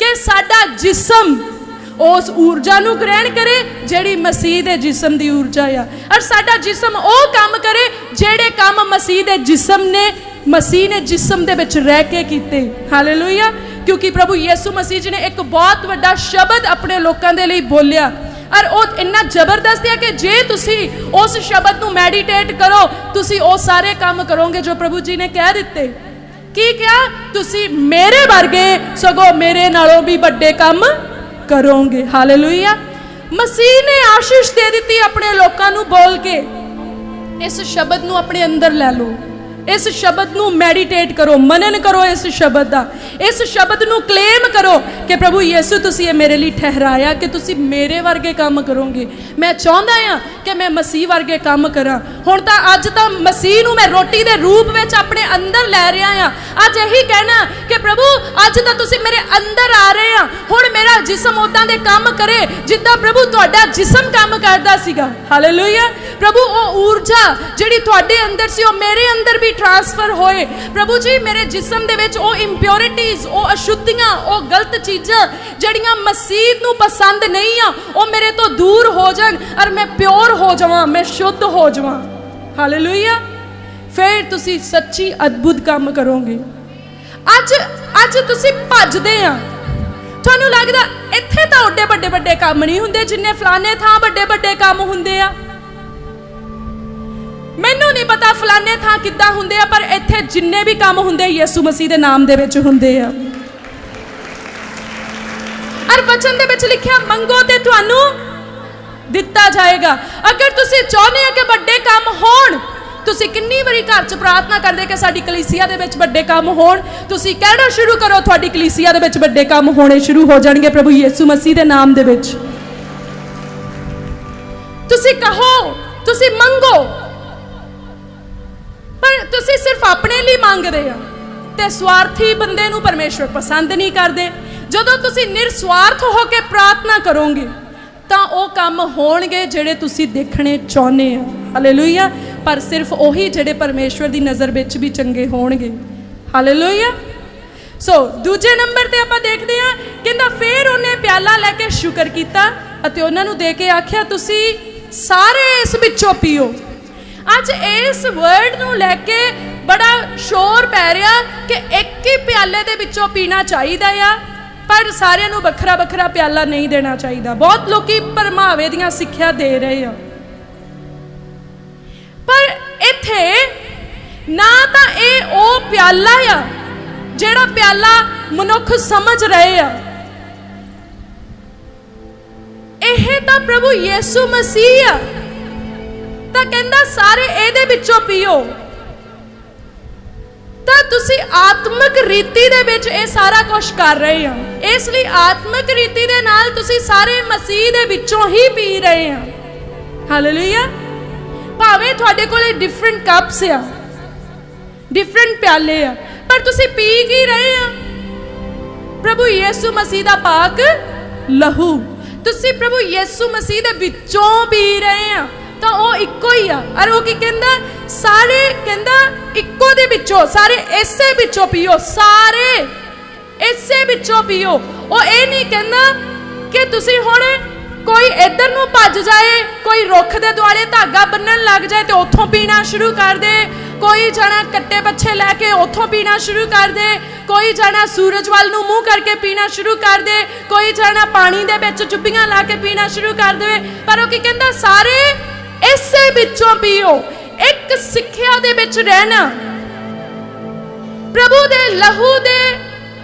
कि साडा जिस्म उस ऊर्जा नूं ग्रहण करे जिहड़ी मसीह दे जिस्म दी ऊर्जा आ, और साडा जिस्म ओ काम करे जिहड़े काम मसीह दे जिस्म ने, मसीह ने जिस्म दे विच रह के कीते। हालेलुया। क्योंकि प्रभु यीशु मसीह जी ने एक बहुत वड्डा शब्द अपने लोकां दे लई बोलिया, और वो इन्ना जबरदस्त है कि जे तुसी उस शब्द नूं मैडिटेट करो तुसी वो सारे काम करोगे जो प्रभु जी ने कह दिते। की क्या? तुसी मेरे वर्गे सगों मेरे नालों भी बड़े काम करोगे। हालेलुया। मसीह ने आशीष दे दी अपने लोकां नूं बोल के, इस शब्द नूं अपने अंदर लै लो। इस शब्द नू मैडिटेट करो, मनन करो इस शब्द दा, इस शब्द नू क्लेम करो कि प्रभु यीशु तुसी ये मेरे लिए ठहराया कि तुसी मेरे वर्गे काम करोगे। मैं चाहता हाँ कि मैं मसीह वर्गे काम करा। हुण तां अज तां मसीह नू मैं रोटी दे रूप विच अपने अंदर लै रहा हाँ। अज यही कहना कि प्रभु अज तां तुसी मेरे अंदर आ रहे हैं, हुण मेरा जिस्म उदां दे काम करे जिद्दां प्रभु तुहाडा जिस्म काम करदा सीगा। हालेलुया। प्रभु वो ऊर्जा जिहड़ी तुहाडे अंदर सी वो मेरे अंदर भी ट्रांसफर होए। प्रभु जी मेरे जिस्म दे विच वो इंप्योरिटीज़, वो अशुद्धियां, वो गलत चीज़ां जिहड़ियां मसीह नूं पसंद नहीं आ, वो मेरे तो दूर हो जाण और मैं प्योर हो जावां, मैं शुद्ध हो जावां। हालेलुया। फिर तुसी सच्ची अद्भुत काम करोगे। अज तुसी भजदे आ, तुहानूं लगदा इत्थे तां ओड्डे वड्डे वड्डे काम नहीं हुंदे जिन्ने फलाने थां वड्डे वड्डे काम हुंदे आ। मैनू नहीं पता फलाने थां किद्दां हुंदे आ, पर इत्थे जिन्ने भी काम हुंदे यीशु मसीह दे नाम दे विच हुंदे आ। और वचन दे विच लिखिआ मंगो ते तुहानू दिता जाएगा। अगर तुसी चाहुंदे हो कि वड्डे काम होण, तुसी किन्नी वारी घर च प्रार्थना करदे कि साडी कलीसिया दे विच वड्डे काम होण, तुसी कहना शुरू करो तुहाडी कलीसिया दे विच वड्डे काम होणे शुरू हो जाणगे प्रभु यीशु मसीह दे नाम दे विच। तुसी कहो, तुसी मंगो, पर तुसी सिर्फ अपने लिए मंगदे आ ते स्वार्थी बंदे नूं परमेश्वर पसंद नहीं करदे। जदों तुसी निस्वार्थ हो के प्रार्थना करोगे तां वो काम होणगे जिहड़े तुसी देखणे चाहुंदे आ। हालेलुया। पर सिर्फ ओही जिहड़े परमेश्वर दी नज़र विच भी चंगे होणगे। हालेलुया। सो दूजे नंबर ते आपां देखदे आ, कहंदा फिर उहने प्याला लैके शुकर कीता अते उहनां नूं दे के आखिया तुसी सारे इस विचों पीओ। अज इस वर्ड नूं लैके बड़ा शोर पै रहा कि एक ही प्याले दे विचों पीना चाहिदा आ, पर सारिਆਂ ਨੂੰ ਵੱਖਰਾ ਵੱਖਰਾ प्याला नहीं देना चाहिए। बहुत लोग भरमावे दियां सिੱਖਿਆ दे रहे हैं, पर इत्थे ना तो ये ओ प्याला आ जेड़ा प्याला मनुख समझ रहे आ, यह तो प्रभु यीशु मसीह आ। तो कहंदा सारे ਇਹਦੇ ਵਿੱਚੋਂ पीओ। तो तुसी आत्मिक रीति दे विच ये सारा कुछ कर रहे हो, इसलिए आत्मिक रीति दे नाल तुसी सारे मसीह दे विचों ही पी रहे हो। हालेलुया। भावें तुहाडे कोल डिफरेंट कप्स आ, डिफरेंट प्याले आ, पर तुसी पी की रहे हो प्रभु यीशु मसीह दा पाक लहू। तुसी प्रभु यीशु मसीह दे विचों पी रहे हो। तो वो इक्को ही आ। और वो की कहंदा सारे, कहंदा इक्को दे विचों, सारे इसे विचों पीओ, सारे इसे विचों पीओ। वो ये नहीं कहंदा कि तुसी हुण कोई इधर नूं भज जाए, कोई रुख दे दुआले धागा बन्नण लग जाए तो उत्थों पीना शुरू कर दे, कोई जना कट्टे बच्छे लैके उत्थों पीना शुरू कर दे, कोई जना सूरज वाल नूं मूँह करके पीना शुरू कर दे, कोई जना पानी दे विच चुब्बियां ला के पीना शुरू कर दे। पर वो की कहंदा सारे इसे विचों पीओ। एक सिੱਖਿਆ दे विच रहना, प्रभु दे लहू दे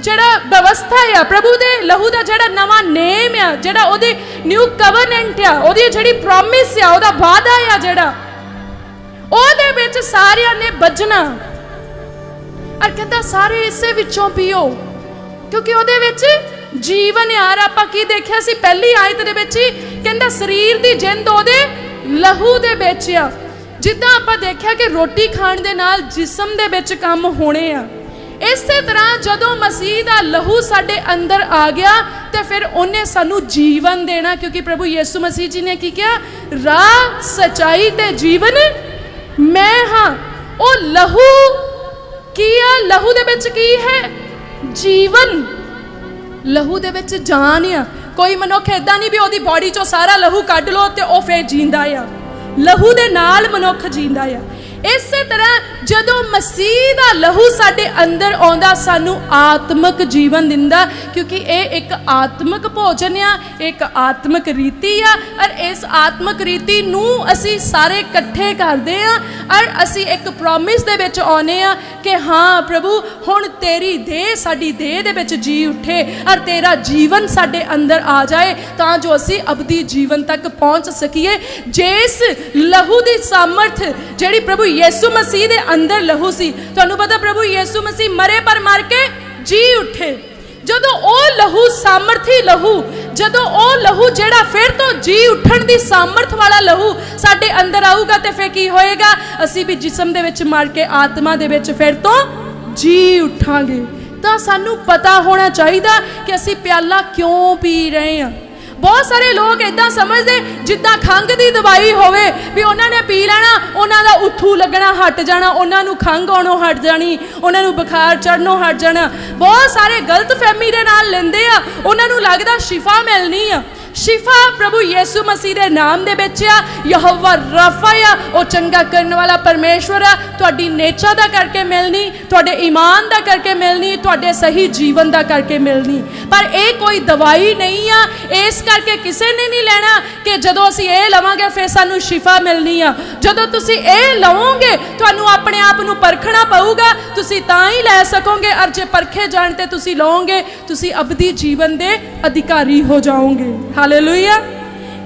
जड़ा व्यवस्था है, प्रभु दे लहू दा जड़ा नवा नेम है, जड़ा ओदी न्यू कवनेंट है, ओदी जड़ी प्रॉमिस है, ओदा वादा है, जड़ा ओदे विच सारियां ने बजना। और कहता सारे इसे विचों पीओ क्योंकि ओदे विच जीवन यार। आपां की देखिया सी पहली आयत दे विच ही कहंदा शरीर दी जिंद ओदे लहू दे विच आ। जिद्दां आपां देखिया कि रोटी खाण दे नाल जिस्म दे विच काम होणे आ, इसे तरह जदों मसीह दा लहू साडे अंदर आ गया तो फिर उन्हें सानू जीवन देना। क्योंकि प्रभु यीशु मसीह जी ने की कहा, राह सच्चाई ते जीवन मैं हाँ। ओ लहू की आ, लहू दे विच की है? जीवन। लहू दे विच जान आ। कोई मनुख इदां नहीं भी ओदी बॉडी चों सारा लहू कढ लो तो वह फिर जींदा आ, लहू दे नाल मनुख जींदा आ। इस तरह जदों मसीह दा लहू साडे अंदर आउंदा सानू आत्मिक जीवन दिंदा, क्योंकि ये एक आत्मिक भोजन आ, एक आत्मिक रीति आ। और इस आत्मिक रीति नू असी सारे इकट्ठे करदे आ और असी एक प्रॉमिस दे विच आउने आ कि हाँ प्रभु हुण तेरी देह साडी देह दे विच जी उठे और तेरा जीवन साडे अंदर आ जाए तां जो असी अबदी जीवन तक पहुँच सकीए। जिस लहू दी सामर्थ जिहड़ी प्रभु यीशु मसीह दे अंदर लहू सी, तुहानूं पता प्रभु यीशु मसीह मरे पर मर के जी उठे। जदों ओ लहू सामर्थी लहू, जदों ओ लहू जिहड़ा फिर तो जी उठण दी सामर्थ वाला लहू साडे अंदर आऊगा ते फिर की होएगा, असी भी जिस्म दे विच मर के आत्मा दे विच फिर तो जी उठांगे। तां सानू पता होना चाहिए कि असी प्याला क्यों पी रहे हैं। बहुत सारे लोग इदां समझते जिद्दां खंघ दी दवाई होवे भी उन्होंने पी लेना, उन्होंने उथू लगना हट जाना, उन्होंने खंघ आउणों हट जानी, उन्होंने बुखार चढ़नों हट जाना। बहुत सारे गलत फहमी दे नाल लैंदे आ, उन्होंने लगदा शिफा मिलनी आ। शिफा प्रभु यीशु मसीह के नाम दे विच आ। यहोवा रफा आ, वो चंगा करने वाला परमेश्वर आ। तुहाडी नेचा दा करके मिलनी, तुहाडे ईमान दा करके मिलनी, तुहाडे सही जीवन दा करके मिलनी। पर यह कोई दवाई नहीं आ। इस करके किसी ने नहीं लेना कि जदों असी ये लवांगे फिर सानू शिफा मिलनी आ। जदों तुसी ये लवोगे तुहानू अपने आप नू परखना पऊगा, तुसी तां ही लै सकोगे। और जे परखे जाण ते तुसी लओगे तुसी अबदी जीवन दे अधिकारी हो जाओगे। हालेलुया।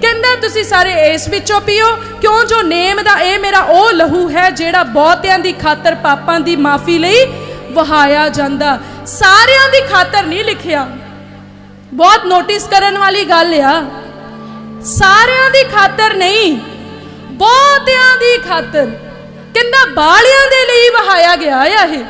कहंदा तुसी सारे इस विचों पीओ क्यों जो नेम दा ए मेरा ओ लहू है जेड़ा बहुतियां दी खातर पापां दी माफ़ी लई वहाया जांदा। सारियां दी खातर नहीं लिखिया, बहुत नोटिस करन वाली गल आ। सारियां दी खातर नहीं, बहुतियां दी खातर। कहंदा बालियां दे लई वहाया गया है।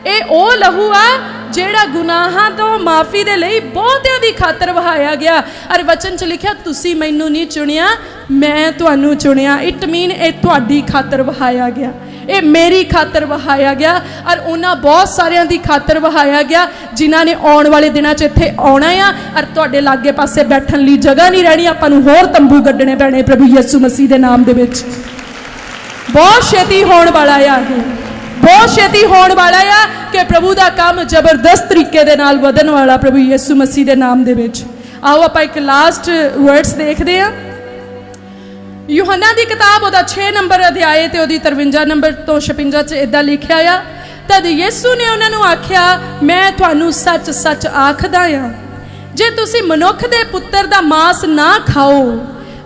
ये ओ लहू आ जेड़ा गुनाहां तो माफ़ी दे लई बहुतियां दी खातर वहाया गया। और वचन च लिखिया तुसी मैनू नहीं चुनिया, मैं तुहानू चुनिया। इट मीन ये तुहाडी खातर वहाया गया, ये मेरी खातर वहाया गया। और उन्हां बहुत सारियां दी खातर वहाया गया जिन्हां ने आउण वाले दिनां च इत्थे आउणा आ। और तुहाडे लागे पासे बैठण लई जगह नहीं रहनी, आपां नूं होर तंबू गड्ढणे पैणे प्रभु यीशु मसीह दे नाम दे विच। बहुत छेती होण वाला आ, बहुत छेती होने वाला आ कि प्रभु का काम जबरदस्त तरीके दे नाल वधन वाला प्रभु यीशु मसीह के नाम दे विच। आओ आप एक लास्ट वर्ड्स देखते हैं। यूहन्ना की किताब उहदा 6 नंबर अध्याय ते उहदी 53 नंबर तो 56 च इदां लिखिया आ, तद यीशु ने उन्होंने आख्या मैं तुहानू सच सच आखदा आ जे तुसी मनुख दे पुत्र दा मांस ना खाओ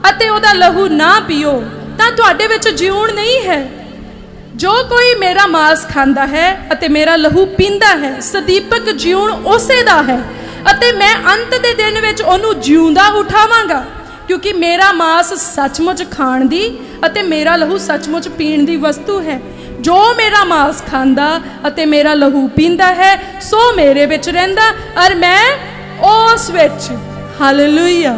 अते उहदा लहू ना पीओ तां तुहाडे विच जीवन नहीं है। जो कोई मेरा मांस खांदा है अते मेरा लहू पींदा है सदीपक जीवन उसे दा है अते मैं अंत दे दिन विच ओनू जिउंदा उठावांगा। क्योंकि मेरा मांस सचमुच खाण दी अते मेरा लहू सचमुच पीण दी वस्तु है। जो मेरा मांस खांदा अते मेरा लहू पींदा है सो मेरे विच रहिंदा और मैं उस विच। हालेलुया।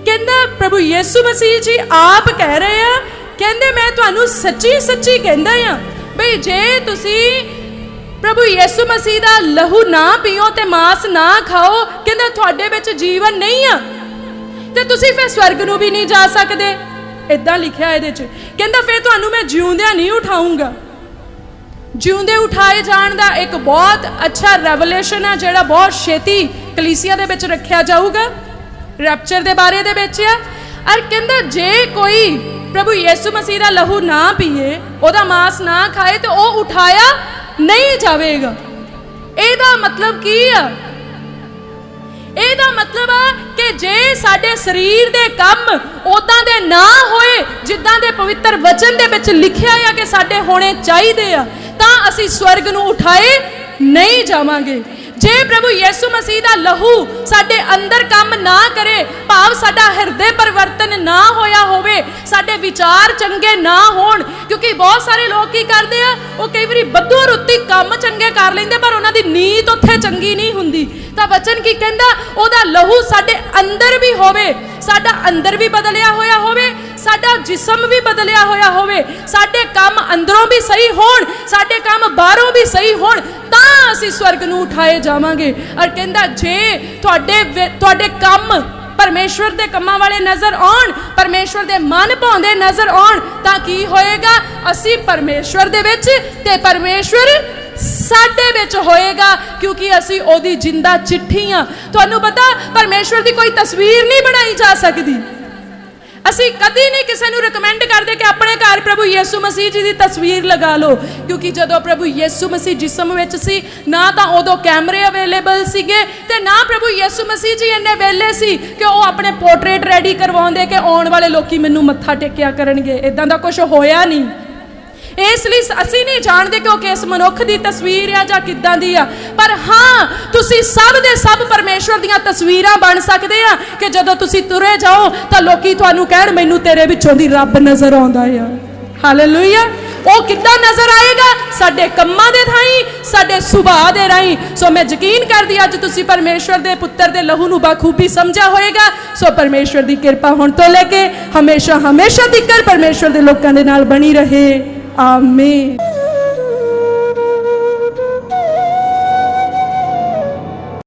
कहंदा प्रभु यीशु मसीह जी आप कह रहे हैं, कहंदे मैं तुहानू सच्ची सच्ची कहंदा आ बई जे तुसी प्रभु यीशु मसीह दा लहू ना पीओ ते मांस ना खाओ, कहंदा तुहाडे विच जीवन नहीं आ ते तुसी फिर स्वर्ग नू भी नहीं जा सकदे। इदां लिखिया इहदे च। कहंदा फिर तुहानू मैं जिउंदियां नहीं उठाऊंगा। जिउंदे उठाए जाण दा एक बहुत अच्छा रेवलेशन है जिहड़ा बहुत छेती कलीसिया दे विच रखिया जाऊगा, रैप्चर दे बारे दे विच आ। और कहंदा जे कोई प्रभु यीशु मसीह का लहू ना पीए ओदा मांस ना खाए तो वह उठाया नहीं जाएगा। एदा मतलब की है? एदा मतलब है कि जे साडे शरीर दे कम उदां दे ना होए जिद्दां दे पवित्र वचन दे विच लिखिया है कि साडे होने चाहिए आ तां असीं स्वर्ग नूं उठाए नहीं जावांगे। जे प्रभु यीशु मसीह का लहू साडे अंदर काम ना करे, भाव साडा हृदय परिवर्तन ना होया होवे, साडे विचार चंगे ना होण। क्योंकि बहुत सारे लोग की करते हैं, वो कई बार बद्दू रुत्ती काम चंगे कर लेंदे पर उन्हां दी नीयत उत्थे चंगी नहीं हुंदी। तां वचन की कहंदा ओहदा लहू साडे अंदर भी होवे, साडा अंदर भी बदलिया होया होवे, साडा जिस्म भी बदलिया होया होवे, साडे काम अंदरों भी सही होण, साडे काम बाहरों भी सही होण, तां असीं स्वर्ग नूं उठाए जावांगे। और कहंदा जे तुहाडे काम परमेश्वर दे कम्मां वाले नज़र आउण, परमेश्वर दे मन भाउंदे नज़र आउण, तां की होएगा? असीं परमेश्वर दे विच ते परमेश्वर साडे विच होएगा। क्योंकि असीं ओदी जिंदा चिट्ठी हां। तुहानूं पता परमेश्वर दी कोई तस्वीर नहीं बनाई जा सकदी। असीं कदी नहीं किसी नूं रिकमेंड करदे कि अपने घर प्रभु प्रभु यीशु मसीह जी की तस्वीर लगा लो, क्योंकि जदों प्रभु यीशु मसीह जिसम विच सी ना तो उदों कैमरे अवेलेबल सीगे ते ना प्रभु यीशु मसीह जी इन्ने वेले सी कि वो अपने पोर्ट्रेट रेडी करवाउंदे कि आउण वाले लोकी मैनूं मत्था टेकिया करनगे। इदां दा कुछ होया नहीं। इसलिए असीं नहीं जानते कि वो किस मनुख की तस्वीर है जां किदां दी आ, पर हाँ तुसीं सब दे सब परमेश्वर दीयां तस्वीरां बन सकदे आ कि जदों तुसीं तुरे जाओ तो लोकी तुहानूं कहण मैनूं तेरे विचों दी रब नज़र आउंदा आ। हालेलुया। वो किद्दां नज़र आएगा? साडे कम्मां दे थाई, साडे सुभाਅ दे राही। सो मैं यकीन करदी अज तुसीं परमेश्वर दे पुत्तर दे लहू नूं बाखूबी समझा होएगा। सो परमेश्वर दी किरपा हुण तो लेके हमेशा हमेशा तिकर परमेश्वर दे लोकां दे नाल बनी रहे। आमीन।